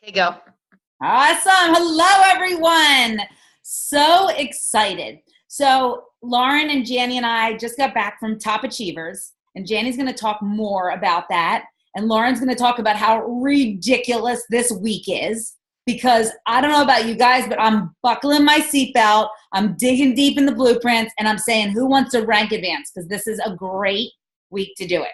Okay, go. Awesome. Hello, everyone. So excited. So Lauren and Janny and I just got back from Top Achievers, and Janny's going to talk more about that. And Lauren's going to talk about how ridiculous this week is, because I don't know about you guys, but I'm buckling my seatbelt. I'm digging deep in the blueprints, and I'm saying, who wants to rank advance? Because this is a great week to do it.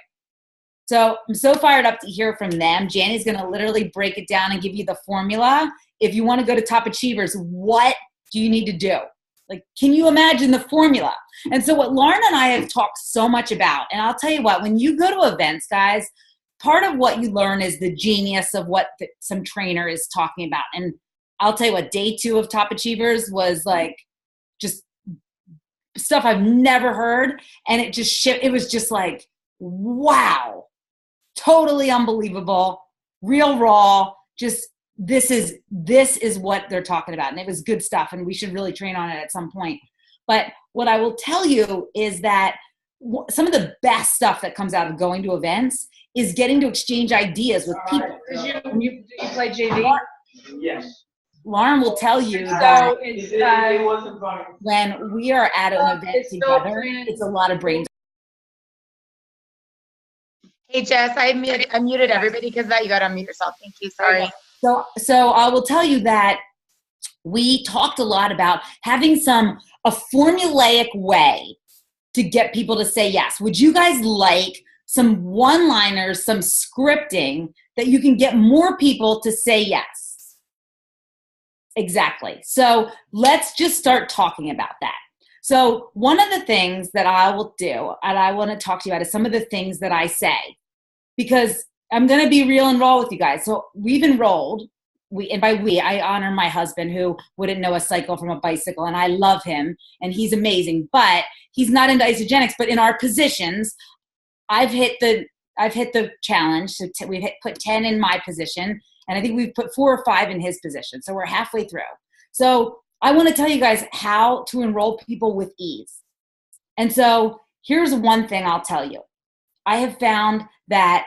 So I'm so fired up to hear from them. Janny's going to literally break it down and give you the formula. If you want to go to Top Achievers, what do you need to do? Like, can you imagine the formula? And so what Lauren and I have talked so much about, and I'll tell you what, when you go to events, guys, part of what you learn is the genius of what some trainer is talking about. And I'll tell you what, day 2 of Top Achievers was like just stuff I've never heard. And it just it was just like, wow. Totally unbelievable, real raw, just this is what they're talking about. And it was good stuff, and we should really train on it at some point. But what I will tell you is that some of the best stuff that comes out of going to events is getting to exchange ideas with people. Do you play JV? Yes. Lauren will tell you that when we are at an event together, it's a lot of brains. Hey, Jess, I muted everybody because you got to unmute yourself. Thank you. Sorry. So I will tell you that we talked a lot about having a formulaic way to get people to say yes. Would you guys like some one-liners, some scripting that you can get more people to say yes? Exactly. So let's just start talking about that. So one of the things that I will do, and I want to talk to you about, is some of the things that I say, because I'm going to be real and raw with you guys. So we've enrolled, and by we, I honor my husband, who wouldn't know a cycle from a bicycle, and I love him, and he's amazing, but he's not into isogenics. But in our positions, I've hit the challenge. So we've put 10 in my position, and I think we've put 4 or 5 in his position. So we're halfway through. So I want to tell you guys how to enroll people with ease. And so here's one thing I'll tell you. I have found that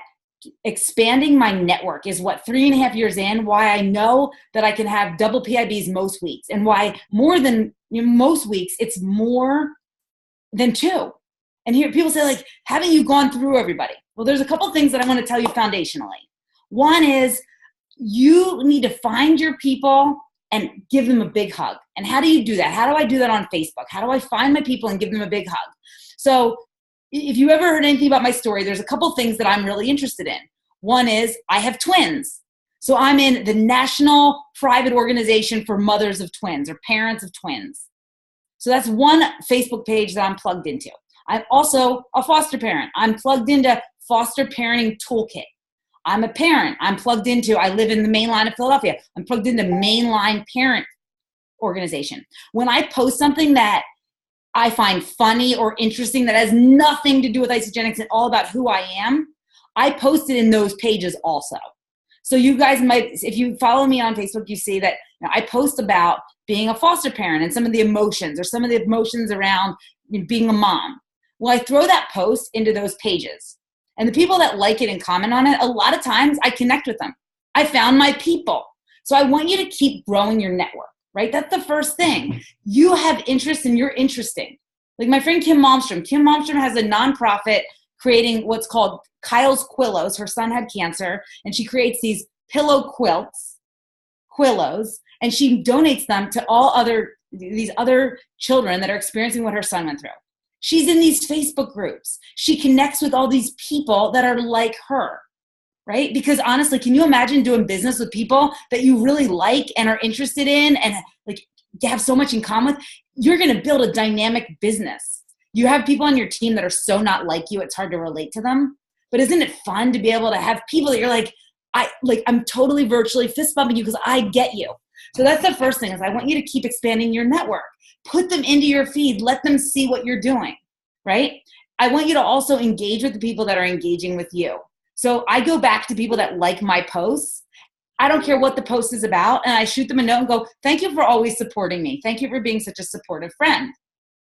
expanding my network is what 3.5 years in, why I know that I can have double PIBs most weeks, and why more than most weeks, it's more than 2. And here people say, like, haven't you gone through everybody? Well, there's a couple things that I want to tell you foundationally. One is you need to find your people and give them a big hug. And how do you do that? How do I do that on Facebook? How do I find my people and give them a big hug? So if you ever heard anything about my story, there's a couple things that I'm really interested in. One is I have twins. So I'm in the National Private Organization for Mothers of Twins, or Parents of Twins. So that's one Facebook page that I'm plugged into. I'm also a foster parent. I'm plugged into Foster Parenting Toolkit. I'm a parent. I'm plugged into, I live in the main line of Philadelphia. I'm plugged into Mainline Parent Organization. When I post something that I find funny or interesting that has nothing to do with isogenics and all about who I am, I post it in those pages also. So you guys might, if you follow me on Facebook, you see that I post about being a foster parent and some of the emotions, or some of the emotions around being a mom. Well, I throw that post into those pages. And the people that like it and comment on it, a lot of times I connect with them. I found my people. So I want you to keep growing your network, right? That's the first thing. You have interest and you're interesting. Like my friend Kim Malmstrom. Kim Malmstrom has a nonprofit creating what's called Kyle's Quillos. Her son had cancer, and she creates these pillow quillos, and she donates them to these other children that are experiencing what her son went through. She's in these Facebook groups. She connects with all these people that are like her, right? Because honestly, can you imagine doing business with people that you really like and are interested in and like have so much in common with? You're going to build a dynamic business. You have people on your team that are so not like you, it's hard to relate to them. But isn't it fun to be able to have people that you're like, I'm totally virtually fist bumping you because I get you. So that's the first thing, is I want you to keep expanding your network. Put them into your feed. Let them see what you're doing, right? I want you to also engage with the people that are engaging with you. So I go back to people that like my posts. I don't care what the post is about, and I shoot them a note and go, thank you for always supporting me. Thank you for being such a supportive friend.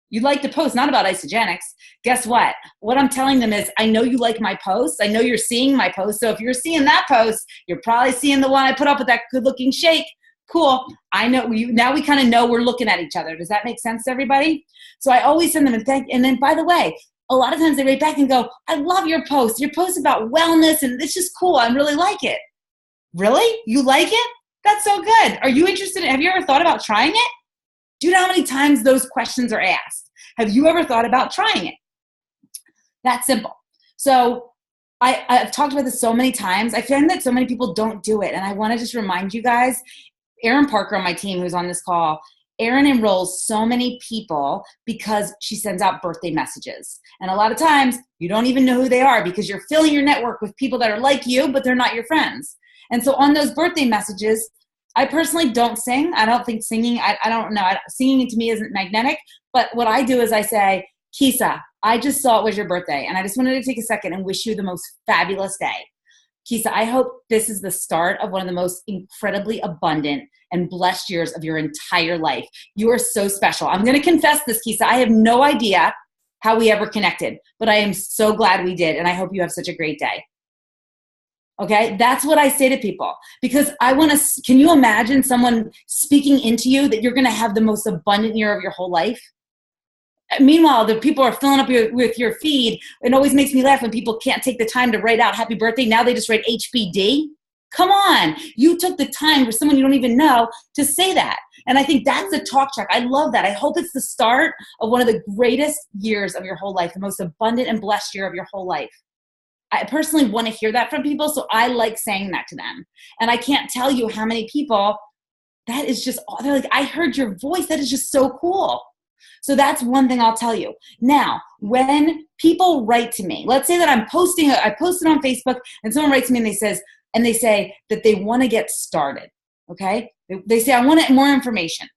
You like the post, not about Isogenics. Guess what? What I'm telling them is, I know you like my posts. I know you're seeing my post. So if you're seeing that post, you're probably seeing the one I put up with that good looking shake. Cool. I know now we kind of know we're looking at each other. Does that make sense to everybody? So I always send them a thank. And then, by the way, a lot of times they write back and go, I love your post. Your post about wellness, and it's just cool. I really like it. Really? You like it? That's so good. Are you interested? Have you ever thought about trying it? Do you know how many times those questions are asked? Have you ever thought about trying it? That's simple. So I've talked about this so many times. I find that so many people don't do it. And I want to just remind you guys, Erin Parker on my team who's on this call, Erin enrolls so many people because she sends out birthday messages. And a lot of times you don't even know who they are because you're filling your network with people that are like you, but they're not your friends. And so on those birthday messages, I personally don't sing. I don't think singing, I don't know. Singing to me isn't magnetic. But what I do is I say, Kisa, I just saw it was your birthday. And I just wanted to take a second and wish you the most fabulous day. Kisa, I hope this is the start of one of the most incredibly abundant and blessed years of your entire life. You are so special. I'm going to confess this, Kisa. I have no idea how we ever connected, but I am so glad we did. And I hope you have such a great day. Okay, that's what I say to people because I want to. Can you imagine someone speaking into you that you're going to have the most abundant year of your whole life? Meanwhile, the people are filling up with your feed. It always makes me laugh when people can't take the time to write out happy birthday. Now they just write HBD. Come on, you took the time for someone you don't even know to say that. And I think that's a talk track. I love that. I hope it's the start of one of the greatest years of your whole life, the most abundant and blessed year of your whole life. I personally want to hear that from people, so I like saying that to them. And I can't tell you how many people, that is just, they're like, I heard your voice. That is just so cool. So that's one thing I'll tell you. Now, when people write to me, let's say that I posted on Facebook and someone writes to me and they say that they want to get started, okay? They say, I want more information.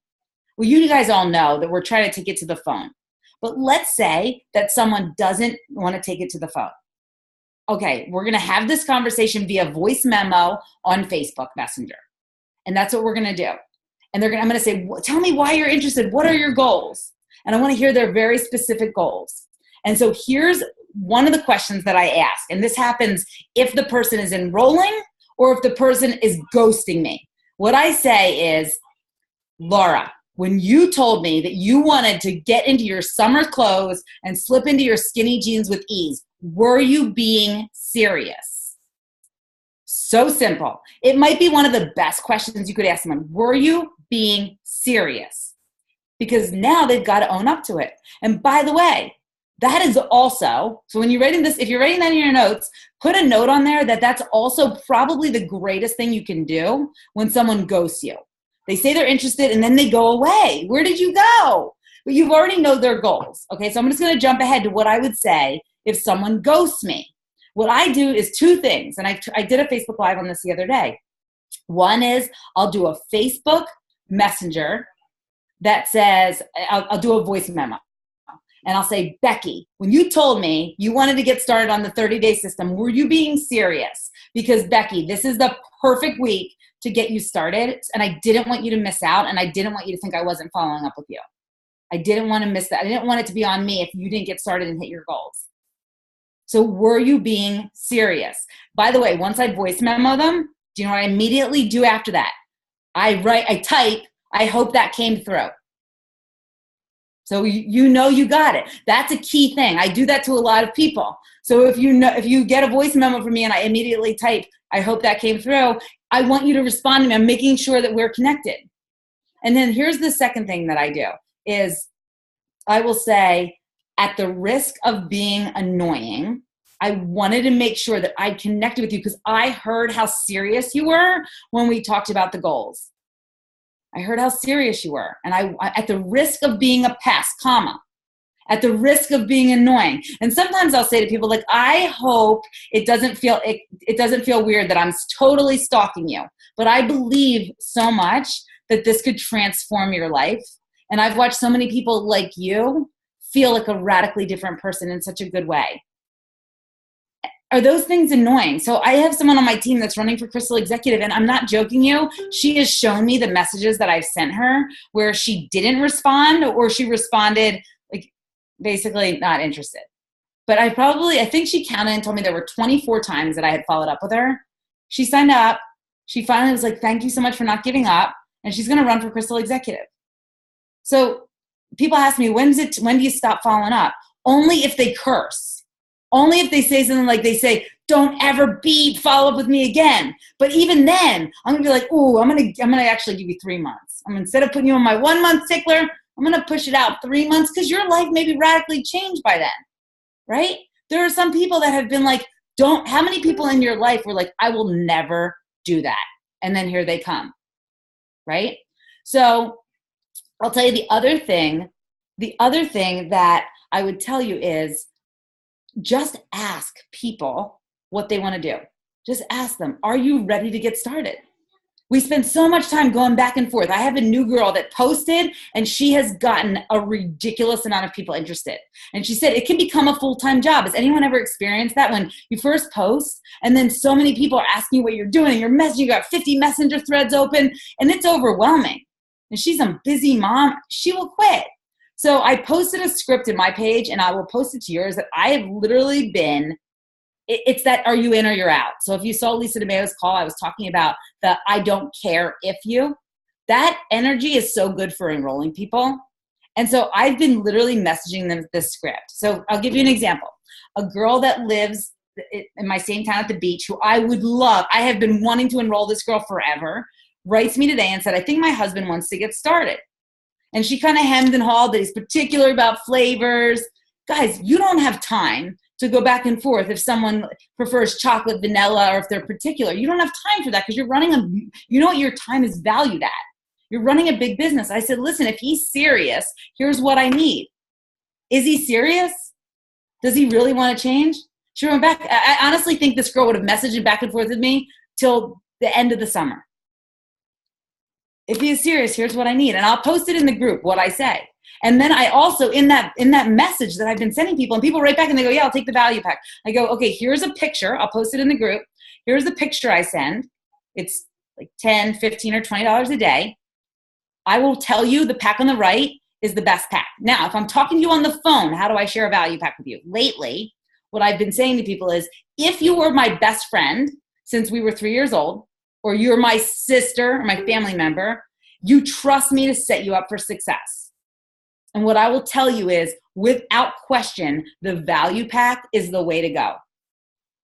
Well, you guys all know that we're trying to take it to the phone. But let's say that someone doesn't want to take it to the phone. Okay, we're going to have this conversation via voice memo on Facebook Messenger. And that's what we're going to do. And I'm going to say, tell me why you're interested. What are your goals? And I want to hear their very specific goals. And so here's one of the questions that I ask. And this happens if the person is enrolling or if the person is ghosting me. What I say is, Laura, when you told me that you wanted to get into your summer clothes and slip into your skinny jeans with ease, were you being serious? So simple. It might be one of the best questions you could ask someone. Were you being serious? Because now they've got to own up to it. And by the way, that is also, so when you're writing this, if you're writing that in your notes, put a note on there that that's also probably the greatest thing you can do when someone ghosts you. They say they're interested and then they go away. Where did you go? But you've already know their goals. Okay, so I'm just going to jump ahead to what I would say if someone ghosts me. What I do is two things, and I did a Facebook Live on this the other day. One is I'll do a Facebook Messenger that says, I'll do a voice memo. And I'll say, Becky, when you told me you wanted to get started on the 30-day system, were you being serious? Because Becky, this is the perfect week to get you started. And I didn't want you to miss out. And I didn't want you to think I wasn't following up with you. I didn't want to miss that. I didn't want it to be on me if you didn't get started and hit your goals. So were you being serious? By the way, once I voice memo them, do you know what I immediately do after that? I type, I hope that came through. So you know you got it. That's a key thing. I do that to a lot of people. So if you get a voice memo from me and I immediately type, I hope that came through, I want you to respond to me. I'm making sure that we're connected. And then here's the second thing that I do is I will say, at the risk of being annoying, I wanted to make sure that I connected with you because I heard how serious you were when we talked about the goals. I heard how serious you were. And I at the risk of being a pest, at the risk of being annoying. And sometimes I'll say to people, like, I hope it doesn't feel weird that I'm totally stalking you. But I believe so much that this could transform your life. And I've watched so many people like you feel like a radically different person in such a good way. Are those things annoying? So I have someone on my team that's running for Crystal Executive, and I'm not joking you. She has shown me the messages that I've sent her where she didn't respond or she responded like basically not interested. But I think she counted and told me there were 24 times that I had followed up with her. She signed up. She finally was like, thank you so much for not giving up. And she's going to run for Crystal Executive. So people ask me, when do you stop following up? Only if they curse. Only if they say something like they say, don't ever follow up with me again. But even then, I'm going to be like, ooh, I'm going to actually give you 3 months. Instead of putting you on my 1 month tickler, I'm going to push it out 3 months because your life may be radically changed by then. Right? There are some people that have been like, how many people in your life were like, I will never do that. And then here they come. Right? So I'll tell you the other thing that I would tell you is just ask people what they want to do. Just ask them, are you ready to get started? We spend so much time going back and forth. I have a new girl that posted and she has gotten a ridiculous amount of people interested. And she said it can become a full-time job. Has anyone ever experienced that when you first post and then so many people are asking you what you're doing and you're messaging, you got 50 messenger threads open and it's overwhelming. And she's a busy mom. She will quit. So I posted a script in my page and I will post it to yours that I have literally been, it's that are you in or you're out. So if you saw Lisa DeMayo's call, I was talking about the I don't care if you. That energy is so good for enrolling people. And so I've been literally messaging them this script. So I'll give you an example. A girl that lives in my same town at the beach who I would love, I have been wanting to enroll this girl forever, writes me today and said, I think my husband wants to get started. And she kind of hemmed and hawed that he's particular about flavors. Guys, you don't have time to go back and forth if someone prefers chocolate, vanilla, or if they're particular. You don't have time for that because you're running you know what your time is valued at. You're running a big business. I said, listen, if he's serious, here's what I need. Is he serious? Does he really want to change? She went back. I honestly think this girl would have messaged back and forth with me till the end of the summer. If he is serious, here's what I need. And I'll post it in the group, what I say. And then I also, in that message that I've been sending people, and people write back and they go, yeah, I'll take the value pack. I go, okay, here's a picture. I'll post it in the group. Here's the picture I send. It's like $10, $15, or $20 a day. I will tell you the pack on the right is the best pack. Now, if I'm talking to you on the phone, how do I share a value pack with you? Lately, what I've been saying to people is, if you were my best friend since we were 3 years old, or you're my sister or my family member, you trust me to set you up for success. And what I will tell you is, without question, the value pack is the way to go.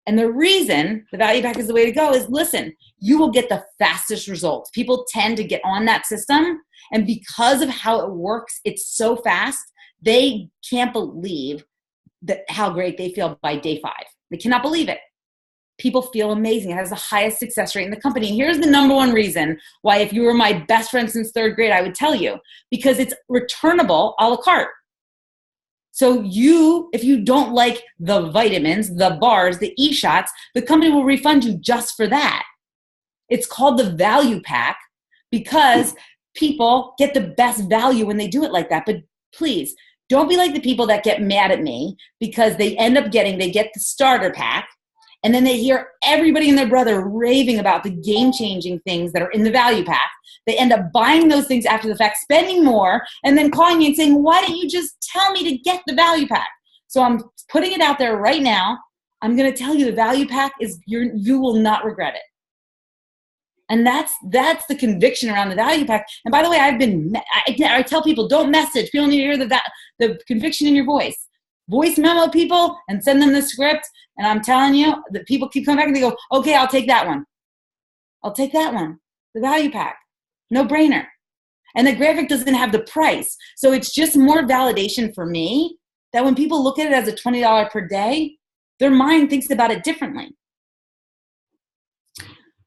And the reason the value pack is the way to go is, listen, you will get the fastest results. People tend to get on that system, and because of how it works, it's so fast, they can't believe how great they feel by day 5. They cannot believe it. People feel amazing. It has the highest success rate in the company. And here's the number one reason why, if you were my best friend since 3rd grade, I would tell you, because it's returnable a la carte. So if you don't like the vitamins, the bars, the e-shots, the company will refund you just for that. It's called the value pack because people get the best value when they do it like that. But please, don't be like the people that get mad at me because they get the starter pack. And then they hear everybody and their brother raving about the game-changing things that are in the value pack. They end up buying those things after the fact, spending more, and then calling me and saying, why didn't you just tell me to get the value pack? So I'm putting it out there right now. I'm going to tell you the value pack is you will not regret it. And that's the conviction around the value pack. And by the way, I tell people, don't message. People need to hear the conviction in your voice. Voice memo people and send them the script. And I'm telling you, the people keep coming back and they go, okay, I'll take that one. I'll take that one. The value pack. No brainer. And the graphic doesn't have the price. So it's just more validation for me that when people look at it as a $20 per day, their mind thinks about it differently.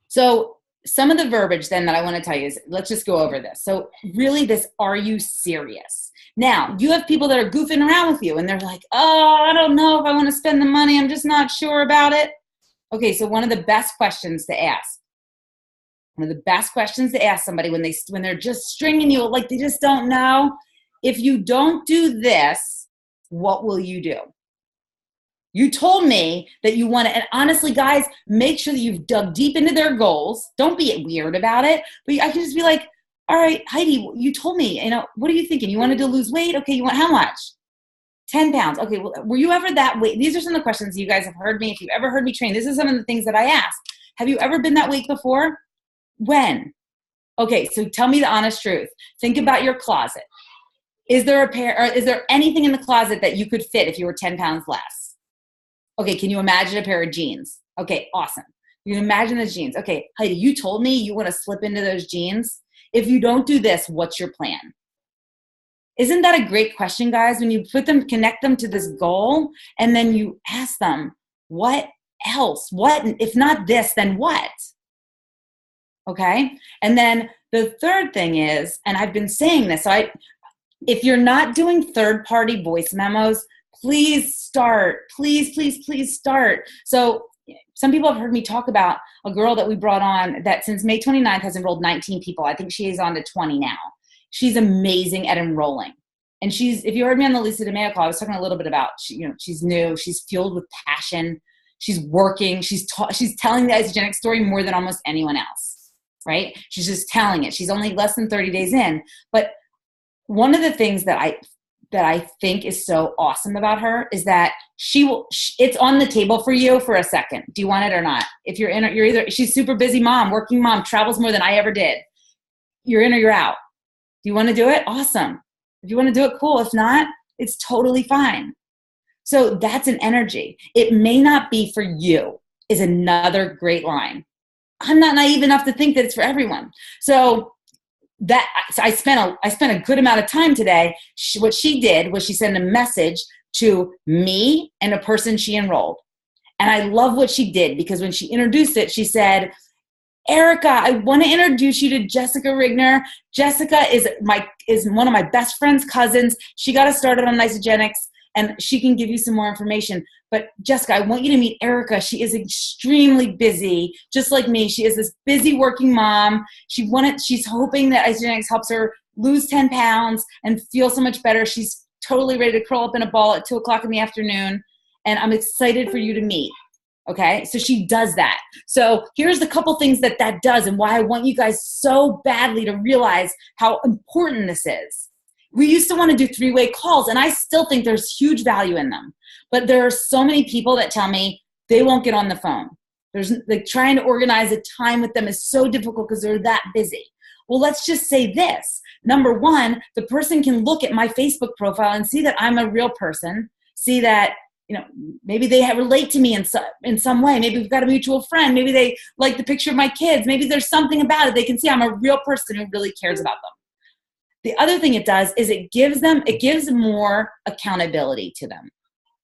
So some of the verbiage then that I want to tell you is, let's just go over this. So really this, are you serious? Now, you have people that are goofing around with you and they're like, oh, I don't know if I want to spend the money. I'm just not sure about it. Okay, so one of the best questions to ask, somebody when they're just stringing you, like they just don't know, if you don't do this, what will you do? You told me that you want to, and honestly, guys, make sure that you've dug deep into their goals. Don't be weird about it. But I can just be like, all right, Heidi, you told me, what are you thinking? You wanted to lose weight? Okay, you want how much? 10 pounds. Okay, well, were you ever that weight? These are some of the questions you guys have heard me. If you've ever heard me train, this is some of the things that I ask. Have you ever been that weight before? When? Okay, so tell me the honest truth. Think about your closet. Is there anything in the closet that you could fit if you were 10 pounds less? Okay, can you imagine a pair of jeans? Okay, awesome. You can imagine those jeans. Okay, Heidi, you told me you want to slip into those jeans. If you don't do this, what's your plan? Isn't that a great question, guys? When you connect them to this goal, and then you ask them, what else? What, if not this, then what? Okay. And then the third thing is, and I've been saying this, if you're not doing third-party voice memos, please start. Please, please, please start. So some people have heard me talk about a girl that we brought on that since May 29th has enrolled 19 people. I think she is on to 20 now. She's amazing at enrolling. And if you heard me on the Lisa DeMeo call, I was talking a little bit about, she's new, she's fueled with passion, she's working, she's telling the Isagenix story more than almost anyone else, right? She's just telling it. She's only less than 30 days in. But one of the things that I think is so awesome about her is that it's on the table for you for a second. Do you want it or not? If you're in, she's super busy mom, working mom, travels more than I ever did. You're in or you're out. Do you want to do it? Awesome. If you want to do it, cool. If not, it's totally fine. So that's an energy. It may not be for you is another great line. I'm not naive enough to think that it's for everyone. So I spent a good amount of time today. What she did was she sent a message to me and a person she enrolled. And I love what she did because when she introduced it, she said, Erica, I want to introduce you to Jessica Rigner. Jessica is one of my best friend's cousins. She got us started on Isagenix, and she can give you some more information. But Jessica, I want you to meet Erica. She is extremely busy, just like me. She is this busy working mom. She's hoping that Isagenix helps her lose 10 pounds and feel so much better. She's totally ready to curl up in a ball at 2:00 in the afternoon. And I'm excited for you to meet. Okay, so she does that. So here's the couple things that does and why I want you guys so badly to realize how important this is. We used to want to do 3-way calls, and I still think there's huge value in them. But there are so many people that tell me they won't get on the phone. There's like trying to organize a time with them is so difficult because they're that busy. Well, let's just say this. Number one, the person can look at my Facebook profile and see that I'm a real person, see that maybe they relate to me in some way. Maybe we've got a mutual friend. Maybe they like the picture of my kids. Maybe there's something about it. They can see I'm a real person who really cares about them. The other thing it does is it gives more accountability to them.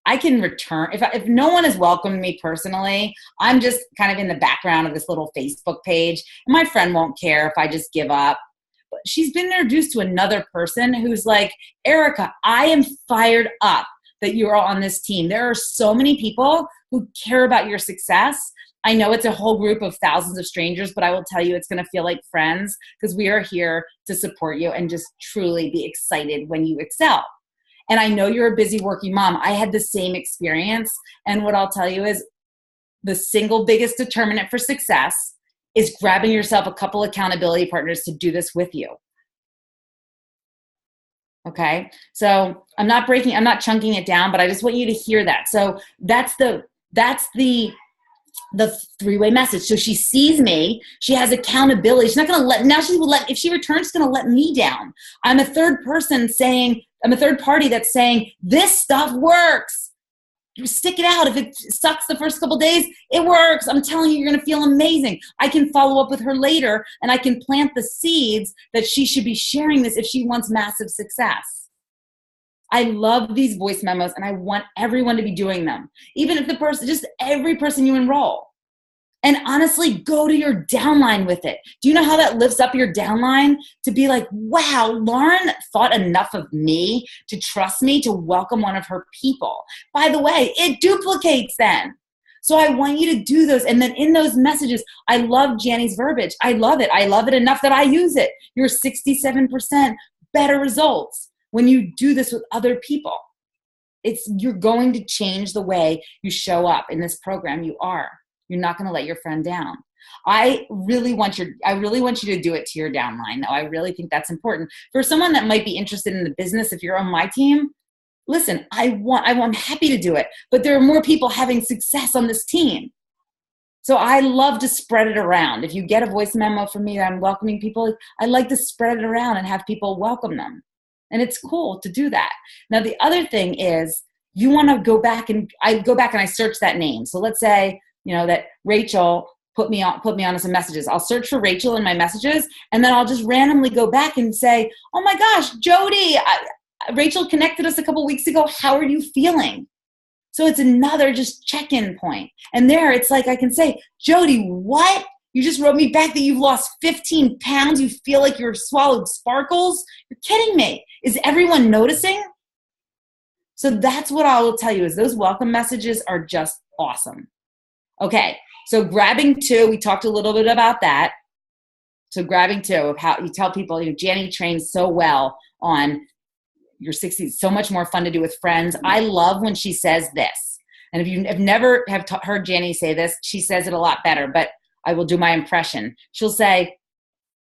I can return, if no one has welcomed me personally, I'm just kind of in the background of this little Facebook page. And my friend won't care if I just give up. But she's been introduced to another person who's like, Erica, I am fired up that you are on this team. There are so many people who care about your success. I know it's a whole group of thousands of strangers, but I will tell you it's going to feel like friends because we are here to support you and just truly be excited when you excel. And I know you're a busy working mom. I had the same experience. And what I'll tell you is the single biggest determinant for success is grabbing yourself a couple accountability partners to do this with you. Okay, so I'm not chunking it down, but I just want you to hear that. So that's the 3-way message. So she sees me, she has accountability. She's not going to if she returns, she's going to let me down. I'm a third party that's saying, this stuff works. Stick it out. If it sucks the first couple days, it works. I'm telling you, you're going to feel amazing. I can follow up with her later and I can plant the seeds that she should be sharing this if she wants massive success. I love these voice memos and I want everyone to be doing them. Even if just every person you enroll. And honestly, go to your downline with it. Do you know how that lifts up your downline? To be like, wow, Lauren thought enough of me to trust me to welcome one of her people. By the way, it duplicates then. So I want you to do those. And then in those messages, I love Janny's verbiage. I love it. I love it enough that I use it. You're 67% better results when you do this with other people. You're going to change the way you show up in this program. You're not going to let your friend down. I really want you to do it to your downline, though. I really think that's important. For someone that might be interested in the business, if you're on my team, listen, I'm happy to do it, but there are more people having success on this team. So I love to spread it around. If you get a voice memo from me that I'm welcoming people, I like to spread it around and have people welcome them. And it's cool to do that. Now, the other thing is you want to go back and I search that name. So let's say, that Rachel put me on some messages. I'll search for Rachel in my messages, and then I'll just randomly go back and say, oh my gosh, Jody, Rachel connected us a couple weeks ago. How are you feeling? So it's another just check-in point. And there it's like I can say, Jody, what? You just wrote me back that you've lost 15 pounds. You feel like you're swallowed sparkles. You're kidding me. Is everyone noticing? So that's what I will tell you is those welcome messages are just awesome. Okay, so grabbing two, we talked a little bit about that. So grabbing two of how you tell people, Janny trains so well on your 60s, so much more fun to do with friends. I love when she says this. And if you have never heard Janny say this, she says it a lot better, but I will do my impression. She'll say,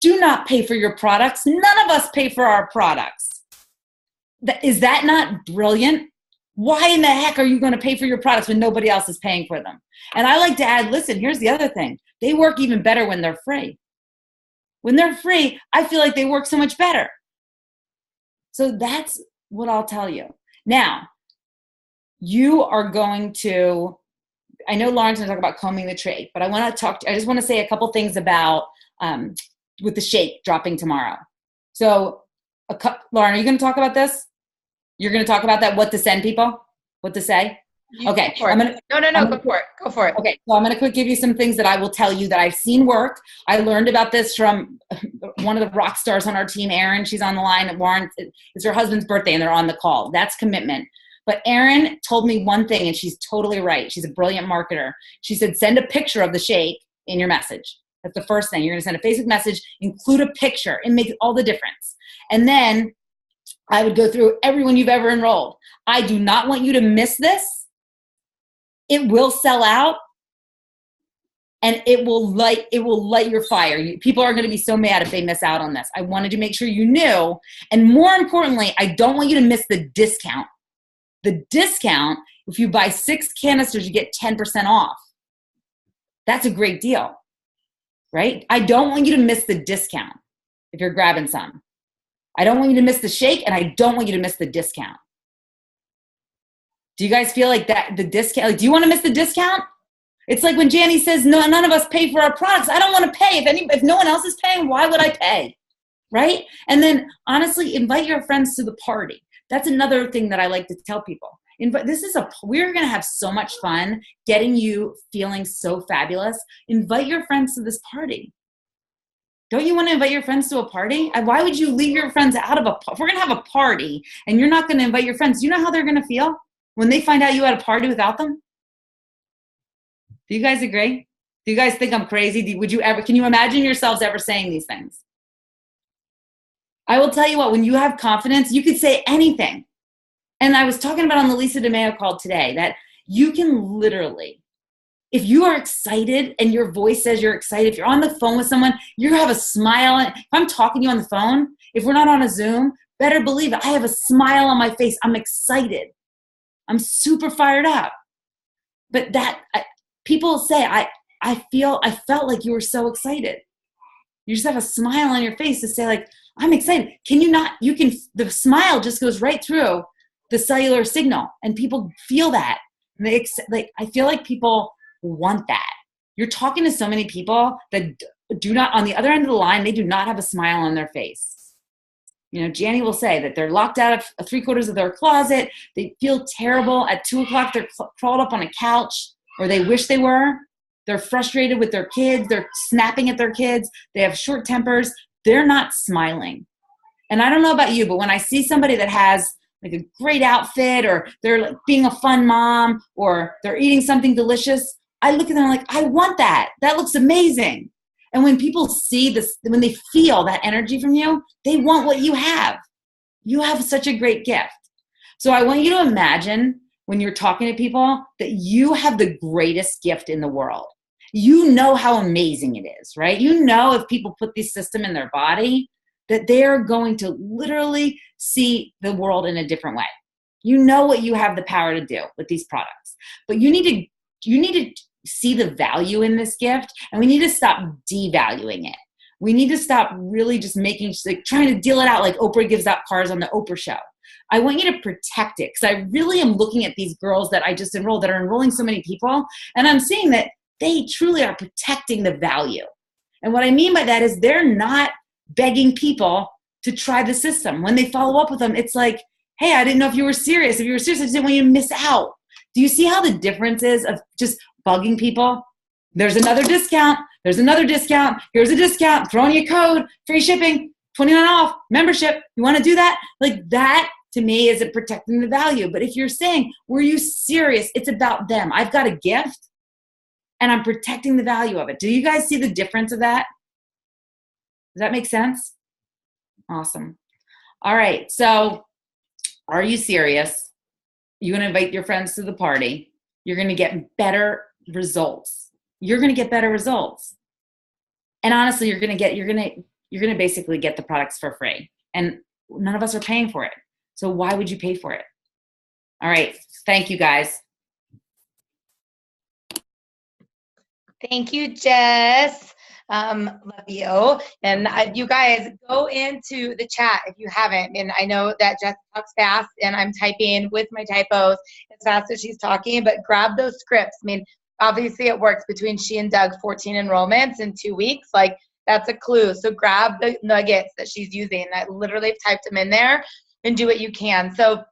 do not pay for your products. None of us pay for our products. Is that not brilliant? Why in the heck are you going to pay for your products when nobody else is paying for them? And I like to add, listen, here's the other thing. They work even better when they're free. When they're free, I feel like they work so much better. So that's what I'll tell you. Now, you are going to, I know Lauren's going to talk about combing the tree, but I just want to say a couple things about with the shake dropping tomorrow. So, Lauren, are you going to talk about this? You're going to talk about that, what to send people? What to say? Okay. Go for it. Okay, so I'm going to give you some things that I will tell you that I've seen work. I learned about this from one of the rock stars on our team, Erin. She's on the line. Warren, it's her husband's birthday, and they're on the call. That's commitment. But Erin told me one thing, and she's totally right. She's a brilliant marketer. She said, send a picture of the shake in your message. That's the first thing. You're going to send a Facebook message, include a picture. It makes all the difference. And then I would go through everyone you've ever enrolled. I do not want you to miss this. It will sell out, and it will light your fire. People are going to be so mad if they miss out on this. I wanted to make sure you knew, and more importantly, I don't want you to miss the discount. The discount, if you buy 6 canisters, you get 10% off. That's a great deal, right? I don't want you to miss the discount if you're grabbing some. I don't want you to miss the shake, and I don't want you to miss the discount. Do you guys feel like that the discount? Like, do you want to miss the discount? It's like when Janny says, "No, none of us pay for our products." I don't want to pay. If no one else is paying, why would I pay? Right? And then honestly, invite your friends to the party. That's another thing that I like to tell people. We're going to have so much fun getting you feeling so fabulous. Invite your friends to this party. Don't you want to invite your friends to a party? Why would you leave your friends out of if we're going to have a party and you're not going to invite your friends, do you know how they're going to feel when they find out you had a party without them? Do you guys agree? Do you guys think I'm crazy? Can you imagine yourselves ever saying these things? I will tell you what, when you have confidence, you could say anything. And I was talking about on the Lisa DeMeo call today that you can literally, if you are excited and your voice says you're excited, if you're on the phone with someone, you have a smile. If I'm talking to you on the phone, if we're not on a Zoom, better believe it, I have a smile on my face. I'm excited. I'm super fired up. But people say, I felt like you were so excited. You just have a smile on your face to say like, I'm excited. The smile just goes right through the cellular signal and people feel that. And I feel like people want that. You're talking to so many people that do not, on the other end of the line, they do not have a smile on their face. Janny will say that they're locked out of 3/4 of their closet. They feel terrible. At 2:00, they're crawled up on a couch, or they wish they were. They're frustrated with their kids. They're snapping at their kids. They have short tempers. They're not smiling. And I don't know about you, but when I see somebody that has like a great outfit, or they're like being a fun mom, or they're eating something delicious, I look at them like, I want that. That looks amazing. And when people see this, when they feel that energy from you, they want what you have. You have such a great gift. So I want you to imagine when you're talking to people that you have the greatest gift in the world. You know how amazing it is, right? You know if people put this system in their body, that they are going to literally see the world in a different way. You know what you have the power to do with these products, but you need to see the value in this gift, and we need to stop devaluing it. We need to stop really just trying to deal it out like Oprah gives out cars on the Oprah show. I want you to protect it, because I really am looking at these girls that I just enrolled that are enrolling so many people, and I'm seeing that they truly are protecting the value. And what I mean by that is they're not begging people to try the system. When they follow up with them, it's like, hey, I didn't know if you were serious. If you were serious, I just didn't want you to miss out. Do you see how the difference is of just bugging people? There's another discount. There's another discount. Here's a discount. Throwing you a code, free shipping, 29 off, membership. You want to do that? Like that, to me, isn't protecting the value. But if you're saying, were you serious? It's about them. I've got a gift and I'm protecting the value of it. Do you guys see the difference of that? Does that make sense? Awesome. All right. So are you serious? You're going to invite your friends to the party. You're going to get better results. You're going to get better results. And honestly, you're going to basically get the products for free. And none of us are paying for it. So why would you pay for it? All right. Thank you, guys. Thank you, Jess. Love you. And you guys go into the chat if you haven't. And I know that Jess talks fast and I'm typing with my typos as fast as she's talking, but grab those scripts. I mean, obviously it works between she and Doug, 14 enrollments in 2 weeks. Like that's a clue. So grab the nuggets that she's using. I literally have typed them in there and do what you can. So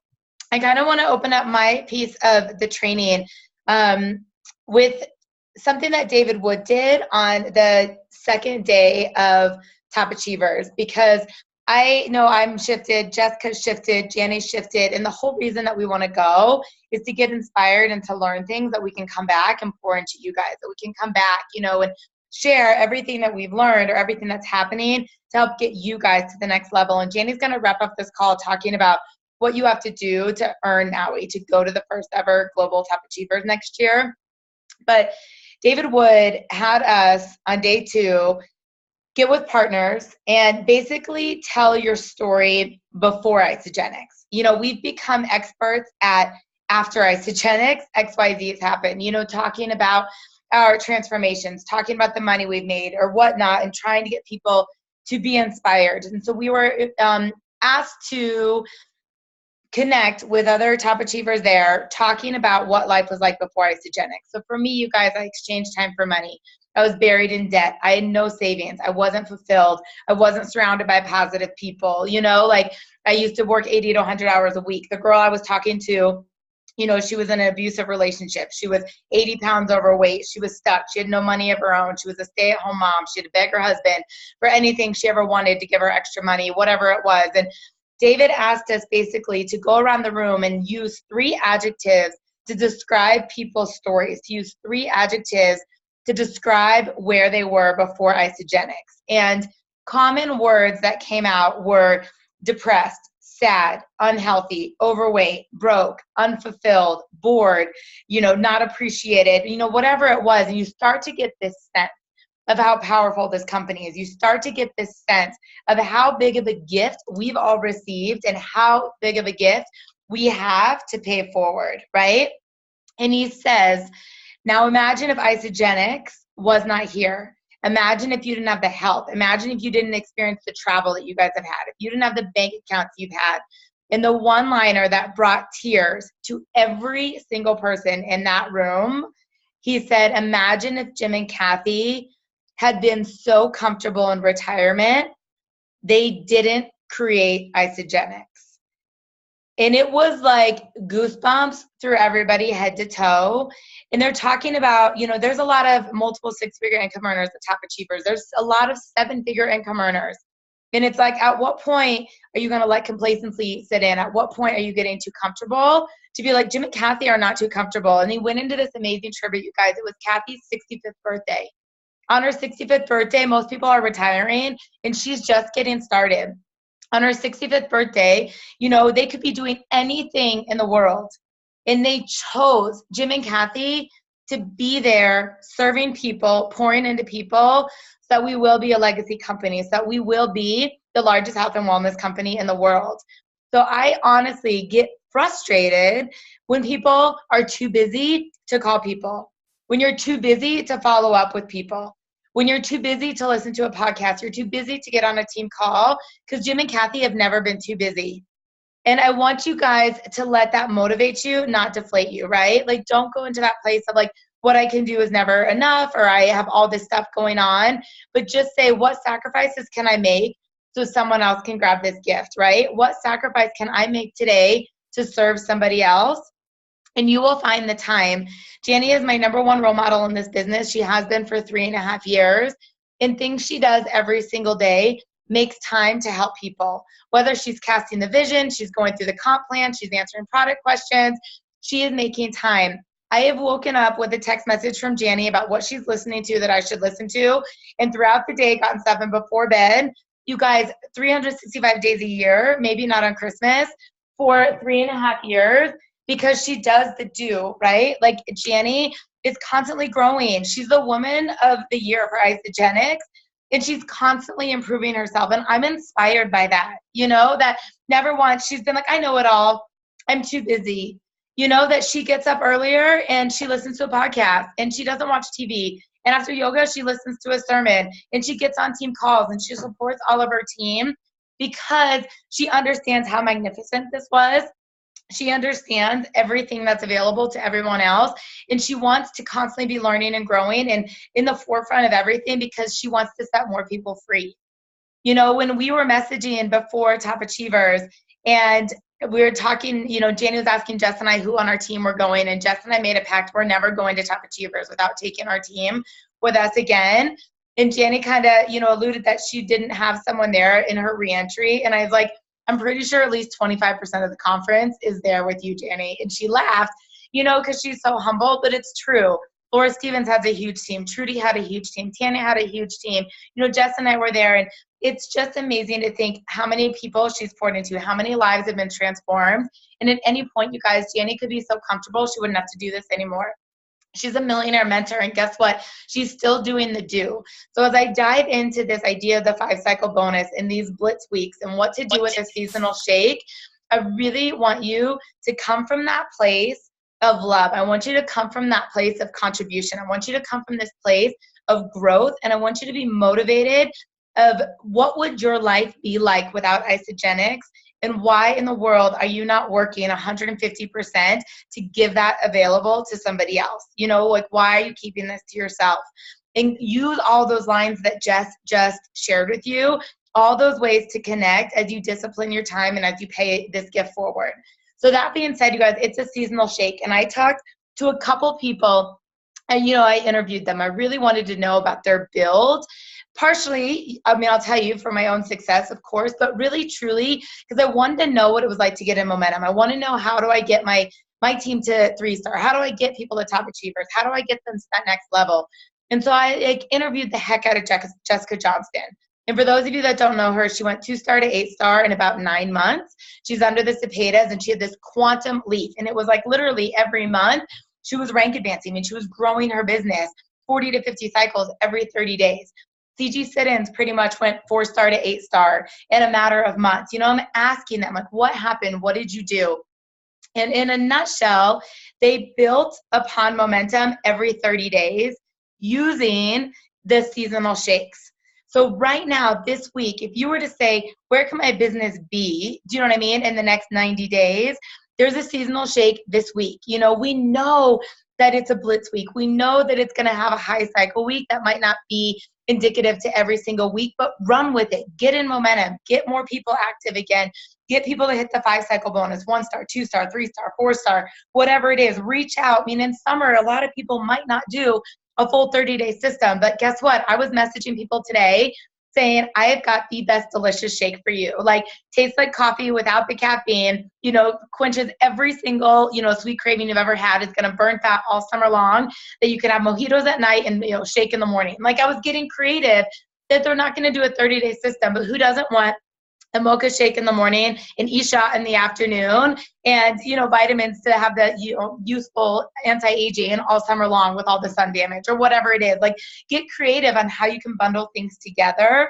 I kind of want to open up my piece of the training with something that David Wood did on the second day of Top Achievers, because I know I'm shifted, Jessica's shifted, Janny's shifted, and the whole reason that we want to go is to get inspired and to learn things that we can come back and pour into you guys, that we can come back, and share everything that we've learned or everything that's happening to help get you guys to the next level. And Janny's going to wrap up this call talking about what you have to do to earn NAUI, to go to the first ever Global Top Achievers next year. But David Wood had us on day 2 get with partners and basically tell your story before Isogenics. We've become experts at after Isogenics, XYZ has happened, talking about our transformations, talking about the money we've made or whatnot, and trying to get people to be inspired. And so we were asked to connect with other top achievers there, talking about what life was like before Isogenics. So for me, you guys, I exchanged time for money. I was buried in debt. I had no savings. I wasn't fulfilled. I wasn't surrounded by positive people. Like I used to work 80 to 100 hours a week. The girl I was talking to, she was in an abusive relationship. She was 80 pounds overweight. She was stuck. She had no money of her own. She was a stay-at-home mom. She had to beg her husband for anything she ever wanted to give her extra money, whatever it was. And David asked us basically to go around the room and use 3 adjectives to describe people's stories, to use 3 adjectives to describe where they were before Isogenics. And common words that came out were depressed, sad, unhealthy, overweight, broke, unfulfilled, bored, not appreciated, whatever it was. And you start to get this sense of how powerful this company is. You start to get this sense of how big of a gift we've all received and how big of a gift we have to pay forward, right? And he says, now imagine if Isogenics was not here. Imagine if you didn't have the health. Imagine if you didn't experience the travel that you guys have had. If you didn't have the bank accounts you've had. And the one-liner that brought tears to every single person in that room, he said, imagine if Jim and Kathy had been so comfortable in retirement, they didn't create Isogenics. And it was like goosebumps through everybody head to toe. And they're talking about, there's a lot of multiple 6-figure income earners, the top achievers. There's a lot of 7-figure income earners. And it's like, at what point are you going to let complacency sit in? At what point are you getting too comfortable to be like, Jim and Kathy are not too comfortable? And he went into this amazing tribute, you guys. It was Kathy's 65th birthday. On her 65th birthday, most people are retiring, and she's just getting started. On her 65th birthday, they could be doing anything in the world. And they chose, Jim and Kathy, to be there serving people, pouring into people, so that we will be a legacy company, so that we will be the largest health and wellness company in the world. So I honestly get frustrated when people are too busy to call people, when you're too busy to follow up with people, when you're too busy to listen to a podcast, you're too busy to get on a team call, because Jim and Kathy have never been too busy. And I want you guys to let that motivate you, not deflate you, right? Like, don't go into that place of like, what I can do is never enough, or I have all this stuff going on, but just say, what sacrifices can I make so someone else can grab this gift, right? What sacrifice can I make today to serve somebody else? And you will find the time. Janny is my number one role model in this business. She has been for 3.5 years. And things she does every single day makes time to help people. Whether she's casting the vision, she's going through the comp plan, she's answering product questions, she is making time. I have woken up with a text message from Janny about what she's listening to that I should listen to. And throughout the day, gotten stuff in before bed. You guys, 365 days a year, maybe not on Christmas, for 3.5 years, because she does the do, right? Like, Janny is constantly growing. She's the woman of the year for Isogenics, and she's constantly improving herself. And I'm inspired by that, that never once she's been like, I know it all, I'm too busy. That she gets up earlier and she listens to a podcast, and she doesn't watch TV. And after yoga, she listens to a sermon, and she gets on team calls, and she supports all of her team because she understands how magnificent this was. She understands everything that's available to everyone else, and she wants to constantly be learning and growing and in the forefront of everything, because she wants to set more people free. When we were messaging before Top Achievers, and we were talking, Janie was asking Jess and I who on our team were going, and Jess and I made a pact, we're never going to Top Achievers without taking our team with us again. And Janie kind of, alluded that she didn't have someone there in her reentry. And I was like, I'm pretty sure at least 25% of the conference is there with you, Janie. And she laughed, because she's so humble, but it's true. Laura Stevens has a huge team. Trudy had a huge team. Tanya had a huge team. Jess and I were there, and it's just amazing to think how many people she's poured into, how many lives have been transformed. And at any point, you guys, Janie could be so comfortable she wouldn't have to do this anymore. She's a millionaire mentor, and guess what? She's still doing the do. So as I dive into this idea of the 5-cycle bonus and these blitz weeks and what to do with a seasonal shake, I really want you to come from that place of love. I want you to come from that place of contribution. I want you to come from this place of growth, and I want you to be motivated of what would your life be like without Isogenics, and why in the world are you not working 150% to give that available to somebody else? Why are you keeping this to yourself? And use all those lines that Jess just shared with you, all those ways to connect as you discipline your time and as you pay this gift forward. So that being said, you guys, it's a seasonal shake. And I talked to a couple people, and, I interviewed them. I really wanted to know about their build. Partially, I'll tell you, for my own success, of course, but really, truly, because I wanted to know what it was like to get in momentum. I want to know, how do I get my team to 3-star? How do I get people to top achievers? How do I get them to that next level? And so I interviewed the heck out of Jessica Johnston. And for those of you that don't know her, she went 2-star to 8-star in about 9 months. She's under the Cepedas, and she had this quantum leap. And it was like literally every month she was rank advancing, and she was growing her business 40 to 50 cycles every 30 days. CG Siddons pretty much went 4-star to 8-star in a matter of months. I'm asking them, like, what happened? What did you do? And in a nutshell, they built upon momentum every 30 days using the seasonal shakes. So right now, this week, if you were to say, where can my business be? Do you know what I mean? In the next 90 days, there's a seasonal shake this week. We know that it's a blitz week. We know that it's going to have a high cycle week that might not be indicative to every single week, but run with it. Get in momentum. Get more people active again. Get people to hit the 5-cycle bonus, 1-star, 2-star, 3-star, 4-star, whatever it is. Reach out. In summer, a lot of people might not do a full 30-day system, but guess what? I was messaging people today saying, I have got the best delicious shake for you. Like, tastes like coffee without the caffeine, quenches every single, sweet craving you've ever had. It's going to burn fat all summer long, that you can have mojitos at night and, shake in the morning. Like, I was getting creative that they're not going to do a 30-day system, but who doesn't want a mocha shake in the morning, an e-shot in the afternoon, and, vitamins to have the, useful anti-aging all summer long with all the sun damage or whatever it is. Like, get creative on how you can bundle things together.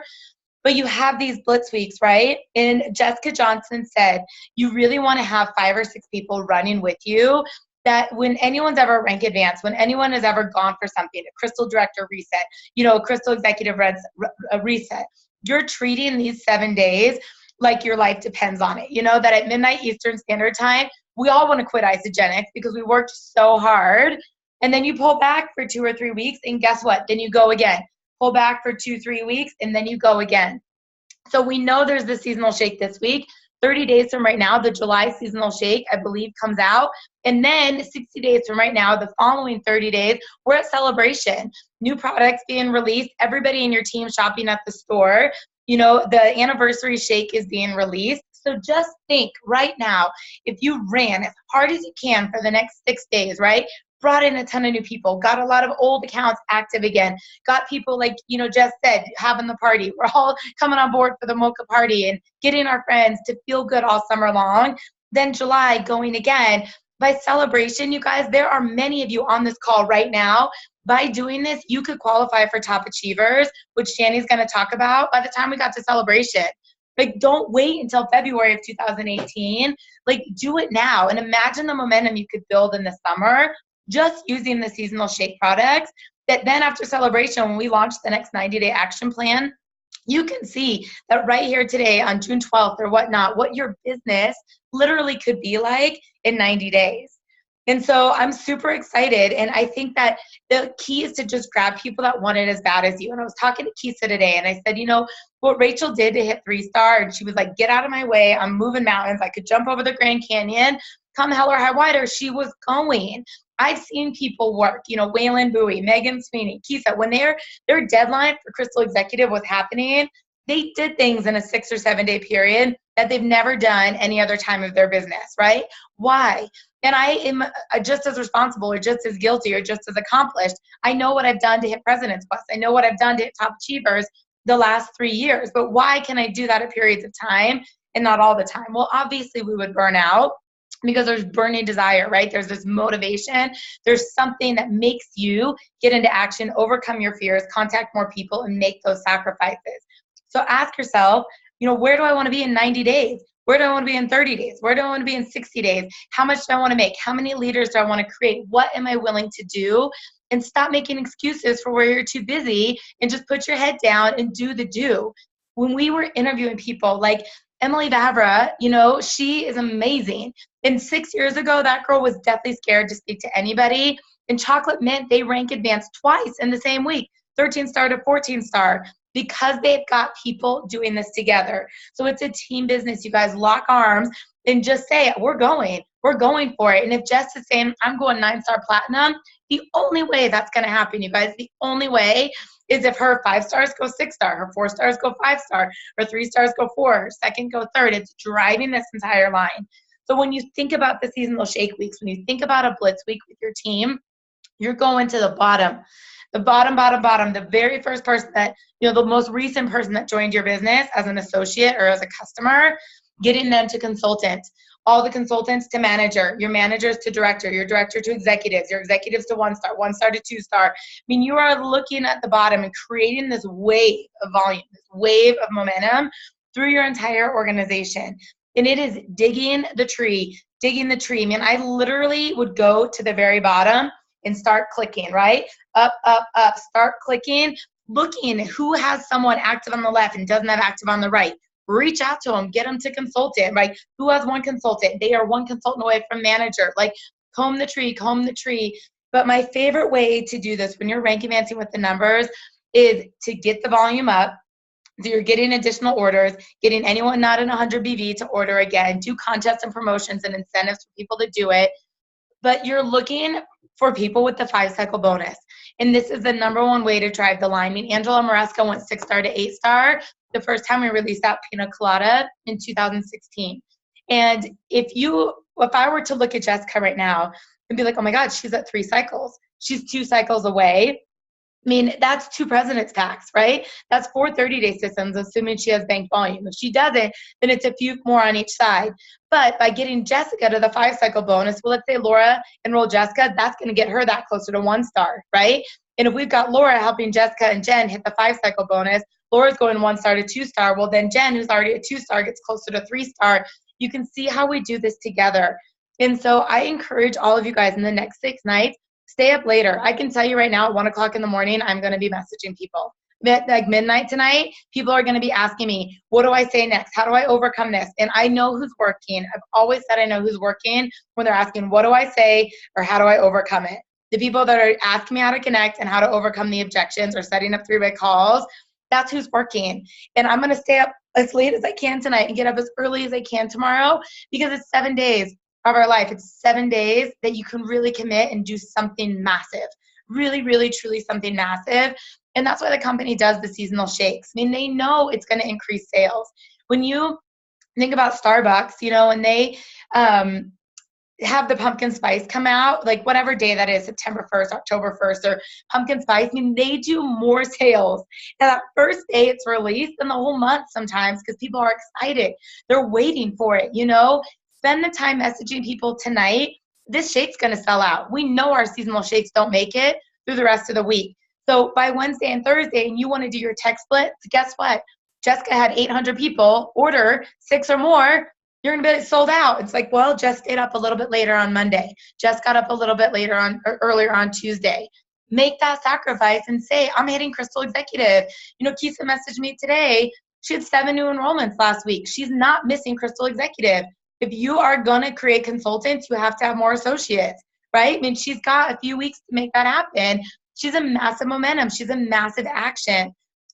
But you have these blitz weeks, right? And Jessica Johnson said, you really want to have 5 or 6 people running with you, that when anyone's ever rank advanced, when anyone has ever gone for something, a crystal director reset, a crystal executive reset, you're treating these 7 days like your life depends on it. That at midnight Eastern Standard Time, we all want to quit Isogenics because we worked so hard. And then you pull back for 2 or 3 weeks, and guess what? Then you go again. Pull back for 2-3 weeks, and then you go again. So we know there's the seasonal shake this week. 30 days from right now, the July seasonal shake, I believe, comes out. And then 60 days from right now, the following 30 days, we're at celebration. New products being released, everybody in your team shopping at the store. The anniversary shake is being released. So just think right now, if you ran as hard as you can for the next 6 days, right? Brought in a ton of new people, got a lot of old accounts active again, got people like, Jess said, having the party. We're all coming on board for the mocha party and getting our friends to feel good all summer long. Then July going again. By celebration, you guys, there are many of you on this call right now. By doing this, you could qualify for Top Achievers, which Shani's going to talk about by the time we got to celebration. Like, don't wait until February of 2018. Like, do it now. And imagine the momentum you could build in the summer just using the seasonal shake products, that then after celebration, when we launch the next 90-day action plan, you can see that right here today on June 12th or whatnot, what your business literally could be like in 90 days. And so I'm super excited. And I think that the key is to just grab people that want it as bad as you. And I was talking to Kisa today, and I said, what Rachel did to hit 3-star, and she was like, get out of my way. I'm moving mountains. I could jump over the Grand Canyon, come hell or high water. She was going. I've seen people work, Waylon Bowie, Megan Sweeney, Kisa, when their deadline for Crystal Executive was happening, they did things in a 6 or 7 day period that they've never done any other time of their business, right? Why? And I am just as responsible or just as guilty or just as accomplished. I know what I've done to hit President's Plus. I know what I've done to hit Top Achievers the last 3 years. But why can I do that at periods of time and not all the time? Well, obviously we would burn out, because there's burning desire, right? There's this motivation. There's something that makes you get into action, overcome your fears, contact more people, and make those sacrifices. So ask yourself, where do I want to be in 90 days? Where do I want to be in 30 days? Where do I want to be in 60 days? How much do I want to make? How many leaders do I want to create? What am I willing to do? And stop making excuses for where you're too busy, and just put your head down and do the do. When we were interviewing people like Emily Vavra, she is amazing. And 6 years ago, that girl was deathly scared to speak to anybody. And Chocolate Mint, they rank advanced twice in the same week, 13-star to 14-star, because they've got people doing this together. So it's a team business. You guys lock arms and just say, we're going for it. And if Jess is saying, I'm going 9-star platinum, the only way that's going to happen, you guys, the only way is if her 5 stars go 6-star, her 4 stars go 5-star, her 3 stars go 4, her second go 3rd. It's driving this entire line. So when you think about the seasonal shake weeks, when you think about a blitz week with your team, you're going to the bottom, the very first person that, the most recent person that joined your business as an associate or as a customer, getting them to consultant, all the consultants to manager, your managers to director, your director to executives, your executives to 1-star, 1-star to 2-star. I mean, you are looking at the bottom and creating this wave of volume, this wave of momentum through your entire organization. And it is digging the tree. I mean, I literally would go to the very bottom and start clicking, right? Up, start clicking, looking at who has someone active on the left and doesn't have active on the right. Reach out to them, get them to consultant, right? Who has one consultant? They are one consultant away from manager. Like, comb the tree. But my favorite way to do this when you're rank advancing with the numbers is to get the volume up. So you're getting additional orders, getting anyone not in 100 BV to order again, do contests and promotions and incentives for people to do it. But you're looking for people with the 5-cycle bonus. And this is the number one way to drive the line. I mean, Angela Maresca went 6-star to 8-star the first time we released that Pina Colada in 2016. And if I were to look at Jessica right now and be like, oh my God, she's at 3 cycles. She's 2 cycles away. I mean, that's 2 president's packs, right? That's 4 30-day systems, assuming she has bank volume. If she doesn't, then it's a few more on each side. But by getting Jessica to the 5-cycle bonus, well, let's say Laura enrolled Jessica, that's going to get her that closer to 1-star, right? And if we've got Laura helping Jessica and Jen hit the 5-cycle bonus, Laura's going 1-star to 2-star. Well, then Jen, who's already a 2-star, gets closer to 3-star. You can see how we do this together. And so I encourage all of you guys in the next 6 nights, stay up later. I can tell you right now at 1 o'clock in the morning, I'm going to be messaging people. At like midnight tonight, people are going to be asking me, what do I say next? How do I overcome this? And I know who's working. I've always said I know who's working when they're asking, what do I say or how do I overcome it? The people that are asking me how to connect and how to overcome the objections or setting up 3-way calls, that's who's working. And I'm going to stay up as late as I can tonight and get up as early as I can tomorrow, because it's 7 days of our life. It's 7 days that you can really commit and do something massive. Really, really, truly something massive. And that's why the company does the seasonal shakes. I mean, they know it's going to increase sales. When you think about Starbucks, you know, when they have the pumpkin spice come out, like whatever day that is, September 1st, October 1st, or pumpkin spice, I mean, they do more sales and that first day it's released than the whole month sometimes, because people are excited. They're waiting for it, you know. Spend the time messaging people tonight. This shake's going to sell out. We know our seasonal shakes don't make it through the rest of the week. So by Wednesday and Thursday, and you want to do your tech split, guess what? Jessica had 800 people order 6 or more. You're going to be sold out. It's like, well, Jess stayed up a little bit later on Monday. Jess got up a little bit later on, or earlier on Tuesday. Make that sacrifice and say, I'm hitting Crystal Executive. You know, Kisa messaged me today. She had 7 new enrollments last week. She's not missing Crystal Executive. If you are going to create consultants, you have to have more associates, right? I mean, she's got a few weeks to make that happen. She's a massive momentum. She's a massive action.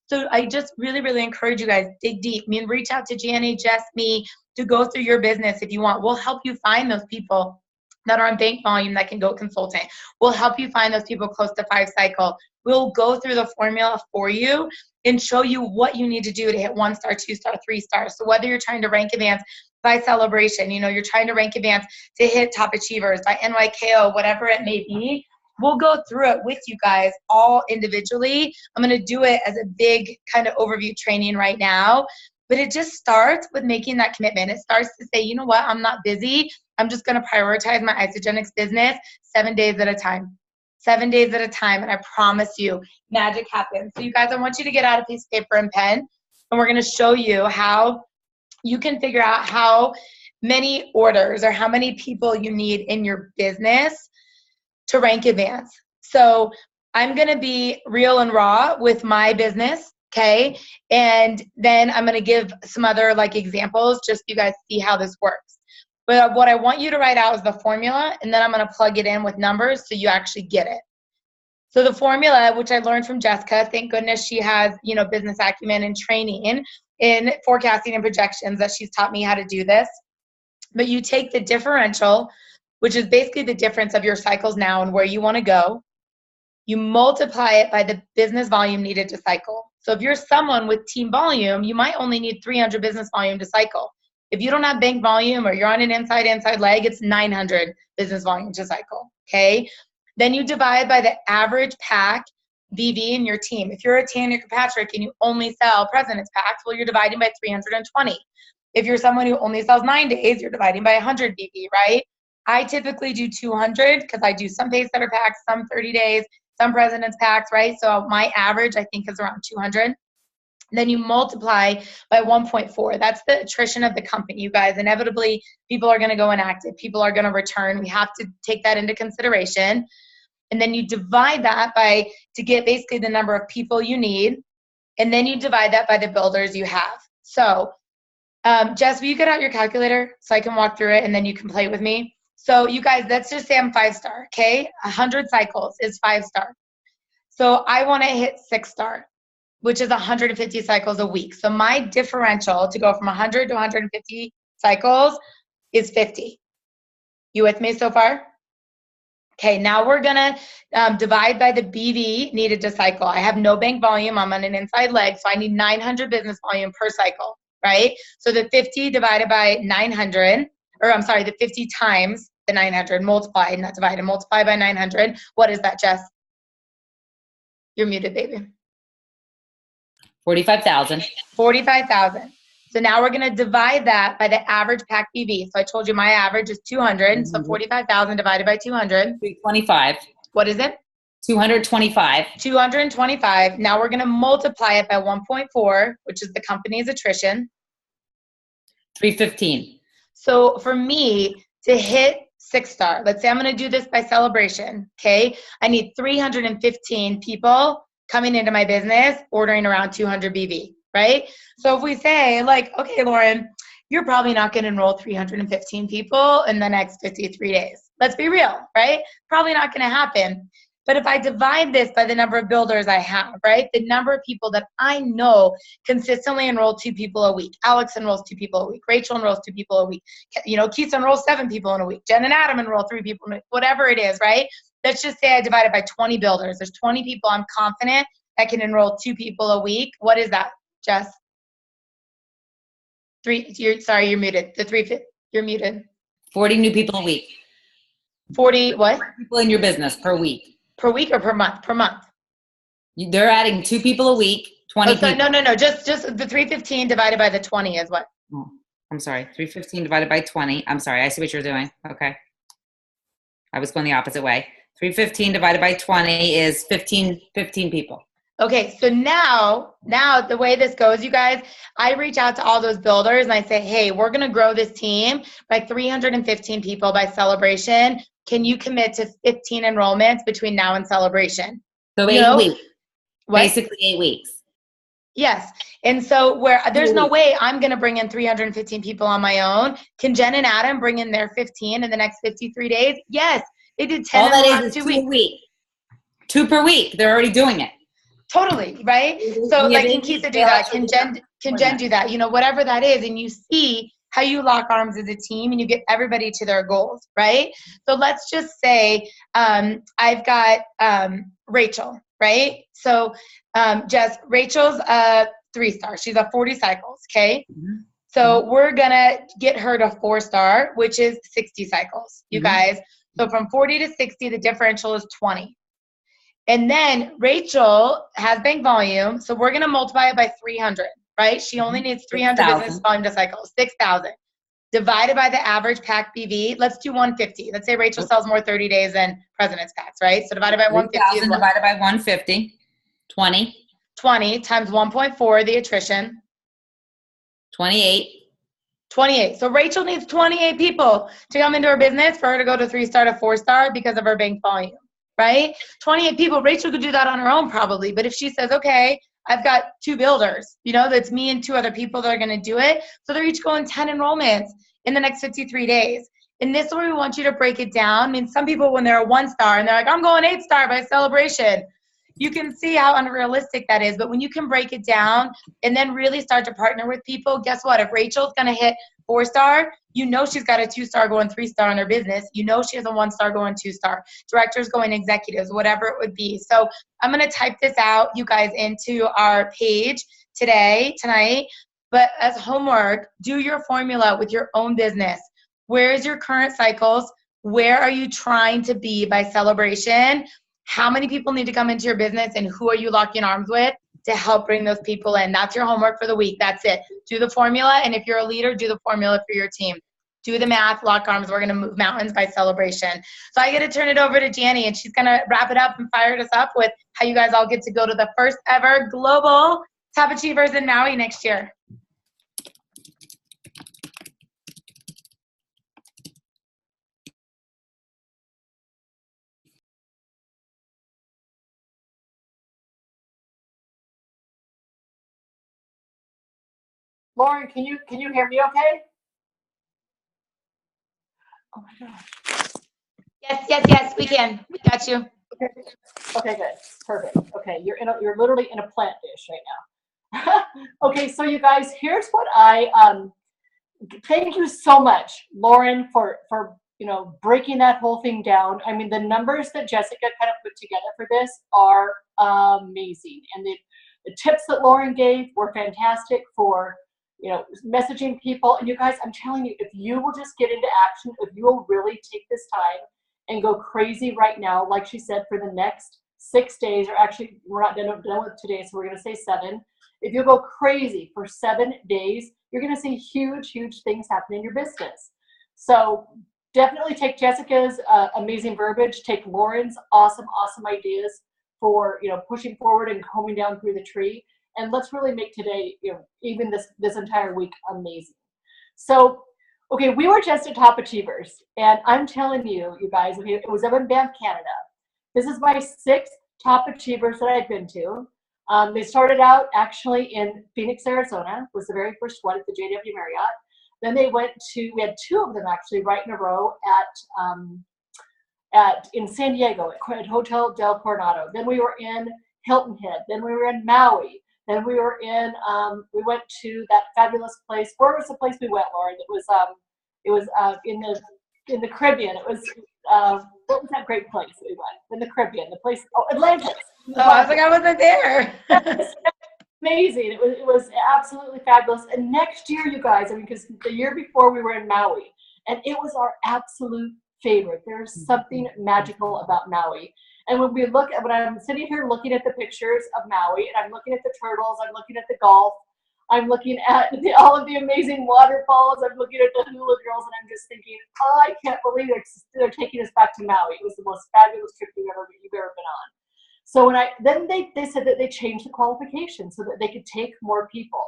So I just really, really encourage you guys, dig deep. I mean, reach out to Janny, Jess, me, to go through your business if you want. We'll help you find those people that are on bank volume that can go consultant. We'll help you find those people close to 5 cycle. We'll go through the formula for you and show you what you need to do to hit 1-star, 2-star, 3-star. So whether you're trying to rank advance by celebration, you know, you're trying to rank advance to hit top achievers by NYKO, whatever it may be, we'll go through it with you guys all individually. I'm going to do it as a big kind of overview training right now, but it just starts with making that commitment. It starts to say, you know what, I'm not busy. I'm just going to prioritize my Isogenics business 7 days at a time. 7 days at a time, and I promise you, magic happens. So you guys, I want you to get out a piece of paper and pen, and we're going to show you how you can figure out how many orders or how many people you need in your business to rank advance. So I'm going to be real and raw with my business, okay? And then I'm going to give some other like examples just so you guys see how this works. But what I want you to write out is the formula, and then I'm going to plug it in with numbers so you actually get it. So the formula, which I learned from Jessica, thank goodness she has, you know, business acumen and training in forecasting and projections that she's taught me how to do this. But you take the differential, which is basically the difference of your cycles now and where you want to go. You multiply it by the business volume needed to cycle. So if you're someone with team volume, you might only need 300 business volume to cycle. If you don't have bank volume or you're on an inside leg, it's 900 business volume to cycle, okay? Then you divide by the average pack BV in your team. If you're a Tanya Kirkpatrick and you only sell President's Packs, well, you're dividing by 320. If you're someone who only sells 9 days, you're dividing by 100 BV, right? I typically do 200 because I do some Pacesetter packs, some 30 days, some President's Packs, right? So my average, I think, is around 200. Then you multiply by 1.4. That's the attrition of the company, you guys. Inevitably, people are going to go inactive. People are going to return. We have to take that into consideration. And then you divide that to get basically the number of people you need. And then you divide that by the builders you have. So, Jess, will you get out your calculator so I can walk through it and then you can play with me? So you guys, let's just say I'm 5-star, okay? 100 cycles is 5-star. So I want to hit 6-star, which is 150 cycles a week. So my differential to go from 100 to 150 cycles is 50. You with me so far? Okay, now we're gonna divide by the BV needed to cycle. I have no bank volume, I'm on an inside leg, so I need 900 business volume per cycle, right? So the 50 divided by 900, or I'm sorry, the 50 times the 900 multiplied, not divided, multiply by 900. What is that, Jess? You're muted, baby. 45,000. 45,000. So now we're going to divide that by the average pack BV. So I told you my average is 200. So 45,000 divided by 200. 325. What is it? 225. 225. Now we're going to multiply it by 1.4, which is the company's attrition. 315. So for me to hit 6-star, let's say I'm going to do this by celebration, okay? I need 315 people coming into my business ordering around 200 BV, right? So if we say like, okay, Lauren, you're probably not going to enroll 315 people in the next 53 days. Let's be real, right? Probably not going to happen. But if I divide this by the number of builders I have, right? The number of people that I know consistently enroll 2 people a week. Alex enrolls 2 people a week. Rachel enrolls 2 people a week. Keith enrolls 7 people in a week. Jen and Adam enroll 3 people in a week. Whatever it is, right? Let's just say I divide it by 20 builders. There's 20 people I'm confident that can enroll 2 people a week. What is that, Jess? 3, you're muted. You're muted. 40 new people a week. 40 what? People in your business per week. Per week or per month? Per month. They're adding 2 people a week, 20 people. No. Just the 315 divided by the 20 is what? Oh, I'm sorry. 315 divided by 20. I'm sorry. I see what you're doing. Okay. I was going the opposite way. 315 divided by 20 is 15 people. Okay, so now the way this goes, you guys, I reach out to all those builders and I say, hey, we're going to grow this team by 315 people by celebration. Can you commit to 15 enrollments between now and celebration? So 8 weeks. What? Basically 8 weeks. Yes. And so where there's no way I'm going to bring in 315 people on my own. Can Jen and Adam bring in their 15 in the next 53 days? Yes. They did 10 in the last 2 weeks. 2 weeks. 2 per week. They're already doing it. Totally, right? So like, can Keitha do that? Can Jen do that? Whatever that is, and you see how you lock arms as a team and you get everybody to their goals, right? So let's just say I've got Rachel, right? So Jess, Rachel's a 3-star. She's a 40 cycles, okay? Mm-hmm. So we're going to get her to 4-star, which is 60 cycles, you guys. So from 40 to 60, the differential is 20. And then Rachel has bank volume, so we're going to multiply it by 300, right? She only needs 300 business volume to cycle, 6,000. Divided by the average pack BV, let's do 150. Let's say Rachel sells more 30 days than President's Packs, right? So divided by 150 is what? Divided by 150, 20. 20 times 1.4, the attrition. 28. 28. So Rachel needs 28 people to come into her business for her to go to 3-star to 4-star because of her bank volume. Right? 28 people. Rachel could do that on her own probably. But if she says, okay, I've got 2 builders, that's me and 2 other people that are going to do it. So they're each going 10 enrollments in the next 53 days. And this is where we want you to break it down. I mean, some people, when they're a 1-star and they're like, I'm going 8-star by celebration. You can see how unrealistic that is. But when you can break it down and then really start to partner with people, guess what? If Rachel's going to hit 4-star, she's got a 2-star going 3-star in her business. She has a 1-star going 2-star. Directors going executives, whatever it would be. So I'm going to type this out, you guys, into our page tonight. But as homework, do your formula with your own business. Where is your current cycles? Where are you trying to be by celebration? How many people need to come into your business and who are you locking arms with to help bring those people in? That's your homework for the week. That's it. Do the formula. And if you're a leader, do the formula for your team. Do the math, lock arms. We're going to move mountains by celebration. So I get to turn it over to Janny, and she's going to wrap it up and fire us up with how you guys all get to go to the first ever global Top Achievers in Maui next year. Lauren, can you hear me okay? Oh my gosh. Yes, we can. We got you. Okay, good. Perfect. Okay, you're literally in a plant dish right now. Okay, so you guys, here's what thank you so much, Lauren, for breaking that whole thing down. I mean, the numbers that Jessica kind of put together for this are amazing. And the tips that Lauren gave were fantastic for messaging people. And you guys, I'm telling you, if you will just get into action, if you will really take this time and go crazy right now, like she said, for the next 6 days, or actually we're not done with today, so we're going to say 7. If you go crazy for 7 days, you're going to see huge things happen in your business. So definitely take Jessica's amazing verbiage, take Lauren's awesome ideas for, you know, pushing forward and combing down through the tree, and let's really make today, you know, even this entire week amazing. So, okay, we were just at Top Achievers, and I'm telling you, you guys, okay, it was up in Banff, Canada. This is my 6th Top Achievers that I've been to. They started out actually in Phoenix, Arizona, was the very first one at the JW Marriott. Then they went to, we had 2 of them actually right in a row in San Diego at Hotel Del Coronado. Then we were in Hilton Head. Then we were in Maui. Then we were in, we went to that fabulous place. Where was the place we went, Lauren? It was in the Caribbean. It was, what was that great place we went? In the Caribbean, the place, Atlantis. Oh, I was like, I wasn't there. Amazing. It was absolutely fabulous. And next year, you guys, I mean, because the year before we were in Maui, and it was our absolute favorite. There's something magical about Maui. And when I'm sitting here looking at the pictures of Maui, and I'm looking at the turtles, I'm looking at the golf, I'm looking at all of the amazing waterfalls, I'm looking at the hula girls, and I'm just thinking, oh, I can't believe they're taking us back to Maui. It was the most fabulous trip you've ever been on. So then they said that they changed the qualification so that they could take more people.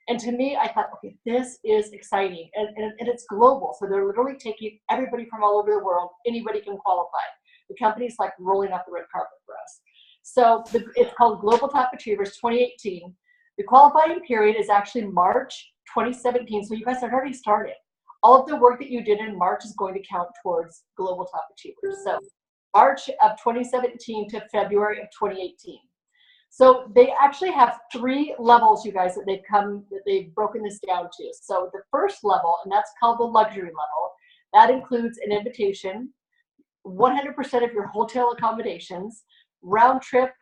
And to me, I thought, okay, this is exciting. And it's global. So they're literally taking everybody from all over the world. Anybody can qualify. The company's like rolling out the red carpet for us. So it's called Global Top Achievers 2018. The qualifying period is actually March 2017. So you guys have already started. All of the work that you did in March is going to count towards Global Top Achievers. So March of 2017 to February of 2018. So they actually have 3 levels, you guys, that they've broken this down to. So the first level, and that's called the luxury level, that includes an invitation, 100% of your hotel accommodations, round trip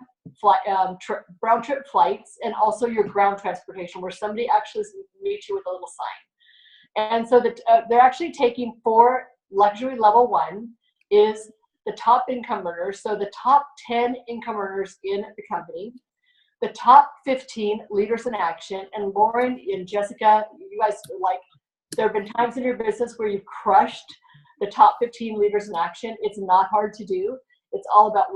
flights, and also your ground transportation, where somebody actually meets you with a little sign. And so they're actually taking for luxury level 1 is the top income earners, so the top 10 income earners in the company, the top 15 leaders in action, and Lauren and Jessica, you guys, like, there have been times in your business where you've crushed the top 15 leaders in action. It's not hard to do. It's all about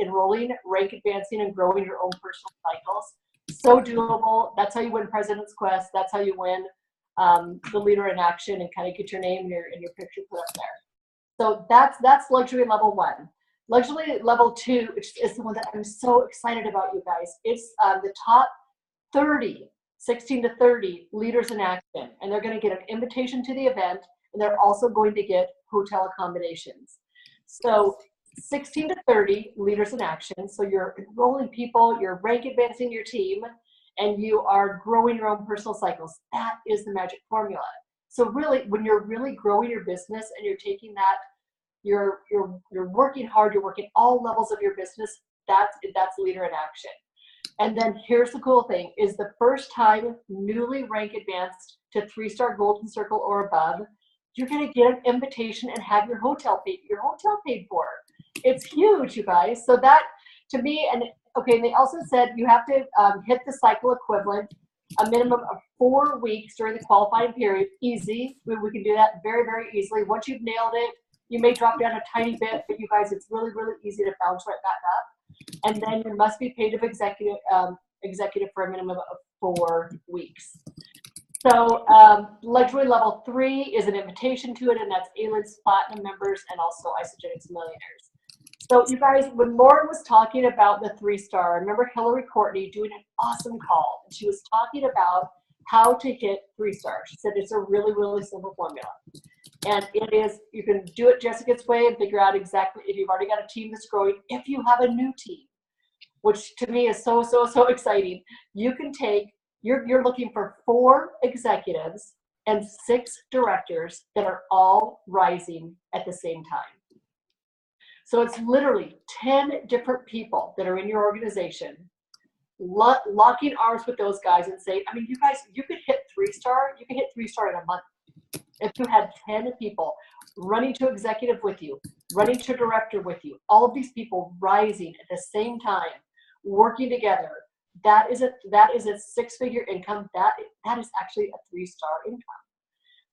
enrolling, rank advancing, and growing your own personal cycles. So doable. That's how you win President's Quest. That's how you win the leader in action and kind of get your name and your picture put up there. So that's luxury level 1. Luxury level 2, which is the one that I'm so excited about, you guys. It's the top 30, 16 to 30 leaders in action, and they're going to get an invitation to the event, and they're also going to get hotel accommodations. So 16 to 30 leaders in action. So you're enrolling people, you're rank advancing your team, and you are growing your own personal cycles. That is the magic formula. So really, when you're really growing your business and you're taking that, you're working hard, you're working all levels of your business, that's leader in action. And then here's the cool thing, is the first time newly rank advanced to 3-star Golden Circle or above, you're gonna get an invitation and have your hotel paid for. It's huge, you guys. So that, to me, and okay, they also said you have to hit the cycle equivalent a minimum of 4 weeks during the qualifying period. Easy. We can do that very, very easily. Once you've nailed it, you may drop down a tiny bit, but you guys, it's really, really easy to bounce right back up. And then you must be paid of executive for a minimum of 4 weeks. So luxury level 3 is an invitation to it, and that's A-list platinum members and also Isogenics millionaires. So you guys, when Lauren was talking about the 3-star, I remember Hillary Courtney doing an awesome call. And she was talking about how to hit 3-star. She said it's a really, really simple formula. And it is, you can do it Jessica's way and figure out exactly if you've already got a team that's growing. If you have a new team, which to me is so, so, so exciting, you can take, you're looking for 4 executives and 6 directors that are all rising at the same time. So it's literally 10 different people that are in your organization, locking arms with those guys and say, I mean, you guys, you could hit 3-star, you can hit 3-star in a month. If you had 10 people running to executive with you, running to director with you, all of these people rising at the same time, working together, that is a 6-figure income. That is actually a 3-star income.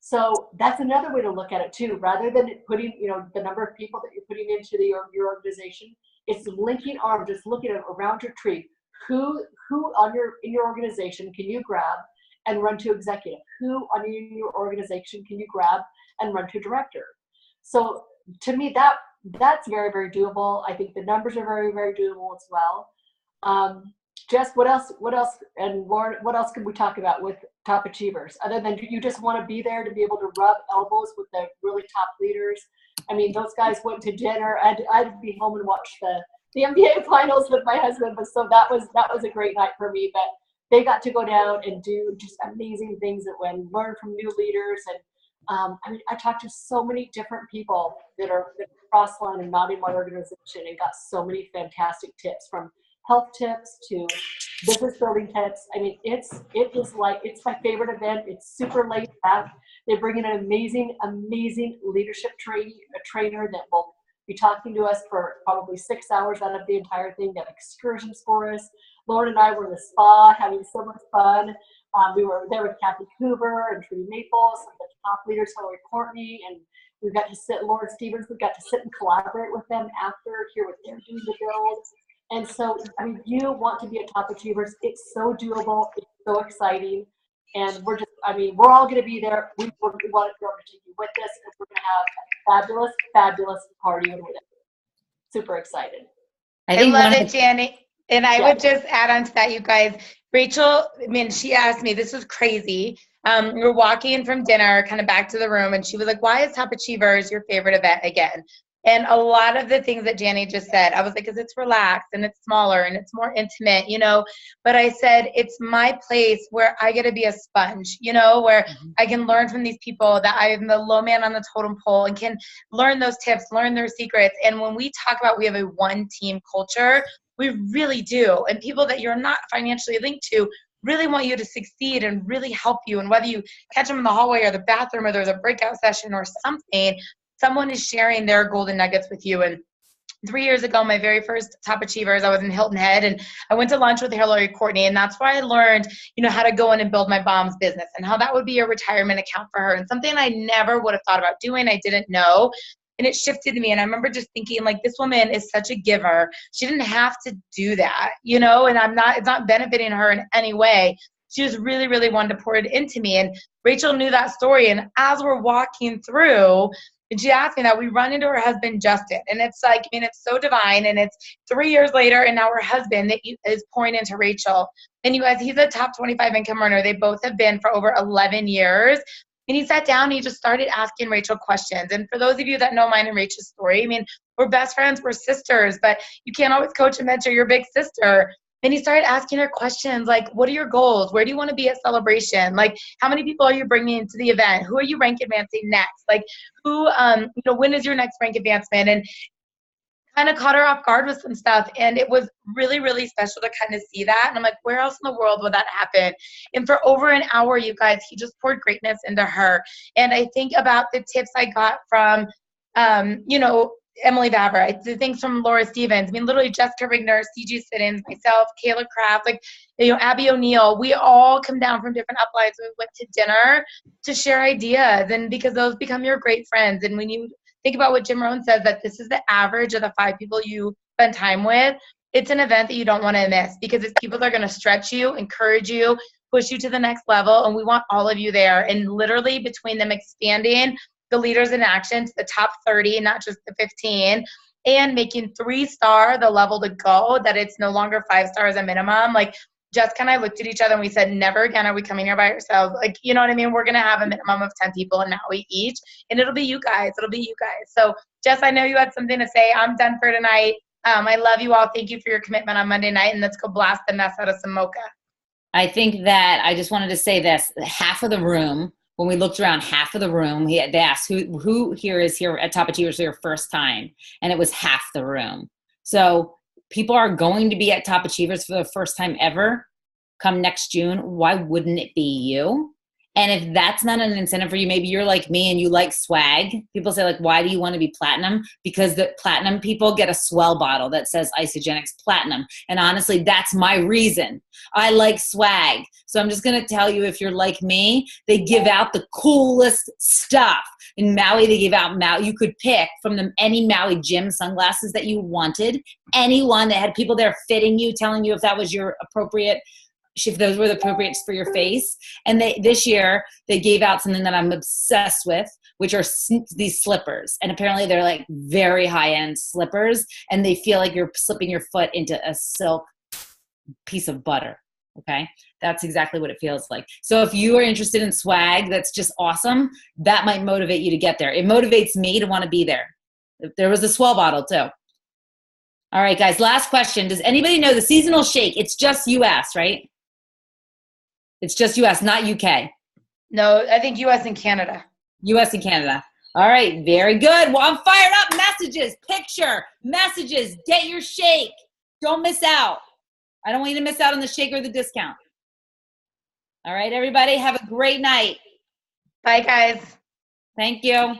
So that's another way to look at it too. Rather than putting, the number of people that you're putting into your organization, it's linking arms, just looking at around your tree. Who in your organization can you grab and run to executive? Who in your organization can you grab and run to director? So to me, that's very, very doable. I think the numbers are very, very doable as well. Jess, what else, and Lauren, what else can we talk about with top achievers? Other than you just want to be there to be able to rub elbows with the really top leaders. I mean, those guys went to dinner. I'd be home and watch the NBA finals with my husband, but so that was a great night for me. But they got to go down and do just amazing things and learn from new leaders. And I mean, I talked to so many different people that are cross-line and not in my organization, and got so many fantastic tips, from health tips to business building tips. I mean, it's my favorite event. It's super laid back. They bring in an amazing leadership trainer that will be talking to us for probably 6 hours out of the entire thing. They have excursions for us. Lauren and I were in the spa having so much fun. We were there with Kathy Coover and Trudy Maples, some of the top leaders, Hillary Courtney, and we got to sit, Lauren Stevens, we got to sit and collaborate with them after, hear what they're doing to build. And so, I mean, you want to be a top achievers. It's so doable. It's so exciting. And we're all going to be there. We want to be able to take you with us, and we're going to have a fabulous, fabulous party with it. Super excited. I love it, Janet. And I would just add on to that, you guys. Rachel, I mean, she asked me, this was crazy. We were walking from dinner, kind of back to the room, and she was like, why is Top Achievers your favorite event again? And a lot of the things that Janny just said, I was like, because it's relaxed and it's smaller and it's more intimate, But I said, it's my place where I get to be a sponge, where I can learn from these people, that I'm the low man on the totem pole and can learn those tips, learn their secrets. And when we talk about we have a one team culture, we really do. And people that you're not financially linked to really want you to succeed and really help you. And whether you catch them in the hallway or the bathroom or there's a breakout session or something, someone is sharing their golden nuggets with you. And 3 years ago, my very first Top Achievers, I was in Hilton Head, and I went to lunch with Hillary Courtney, and that's where I learned, how to go in and build my mom's business and how that would be a retirement account for her, and something I never would have thought about doing. I didn't know. And it shifted me. And I remember just thinking, like, this woman is such a giver. She didn't have to do that, and it's not benefiting her in any way. She just really, really wanted to pour it into me. And Rachel knew that story. And as we're walking through, and she asked me that, we run into her husband, Justin. And it's like, it's so divine. And it's 3 years later, and now her husband is pouring into Rachel. And you guys, he's a top 25 income earner. They both have been for over 11 years. And he sat down and he just started asking Rachel questions. And for those of you that know mine and Rachel's story, we're best friends, we're sisters, but you can't always coach and mentor your big sister. And he started asking her questions like, what are your goals? Where do you want to be at Celebration? Like, how many people are you bringing into the event? Who are you rank advancing next? Like, who, when is your next rank advancement? And kind of caught her off guard with some stuff. And it was really, really special to kind of see that. And I'm like, where else in the world would that happen? And for over an hour, you guys, he just poured greatness into her. And I think about the tips I got from, Emily Vavra, the things from Laura Stevens. Literally Jessica Rigner, CG Siddons, myself, Kayla Kraft, Abby O'Neill. We all come down from different uplines. We went to dinner to share ideas, and because those become your great friends. And when you think about what Jim Rohn says, that this is the average of the 5 people you spend time with, it's an event that you don't want to miss, because it's people that are going to stretch you, encourage you, push you to the next level. And we want all of you there. And literally between them expanding the leaders in action to the top 30, not just the 15, and making 3-star the level to go, that it's no longer 5 stars a minimum. Like, Jessica and I looked at each other and we said, never again are we coming here by ourselves. Like, you know what I mean? We're going to have a minimum of 10 people, and now we each, and it'll be you guys. So Jess, I know you had something to say. I'm done for tonight. I love you all. Thank you for your commitment on Monday night, and let's go blast the mess out of some mocha. I think that I just wanted to say this, half of the room, when we looked around, half of the room, they asked who here is here at Top Achievers for your first time, and it was half the room. So people are going to be at Top Achievers for the first time ever come next June. Why wouldn't it be you? And if that's not an incentive for you, maybe you're like me and you like swag. People say like, why do you want to be platinum? Because the platinum people get a swell bottle that says Isogenics Platinum. And honestly, that's my reason. I like swag. So I'm just going to tell you, if you're like me, they give out the coolest stuff. In Maui, they give out Maui. You could pick from them any Maui gym sunglasses that you wanted. Anyone that had people there fitting you, telling you if that was your appropriate, if those were the appropriate for your face. And this year they gave out something that I'm obsessed with, which are these slippers. And apparently they're like very high-end slippers, and they feel like you're slipping your foot into a silk piece of butter. Okay, that's exactly what it feels like. So if you are interested in swag that's just awesome, that might motivate you to get there. It motivates me to want to be there. There was a swell bottle too. All right, guys, last question. Does anybody know the seasonal shake? It's just US, right? It's just US, not UK. No, I think US and Canada. US and Canada. All right, very good. Well, I'm fired up. Messages, picture, messages. Get your shake. Don't miss out. I don't want you to miss out on the shake or the discount. All right, everybody, have a great night. Bye, guys. Thank you.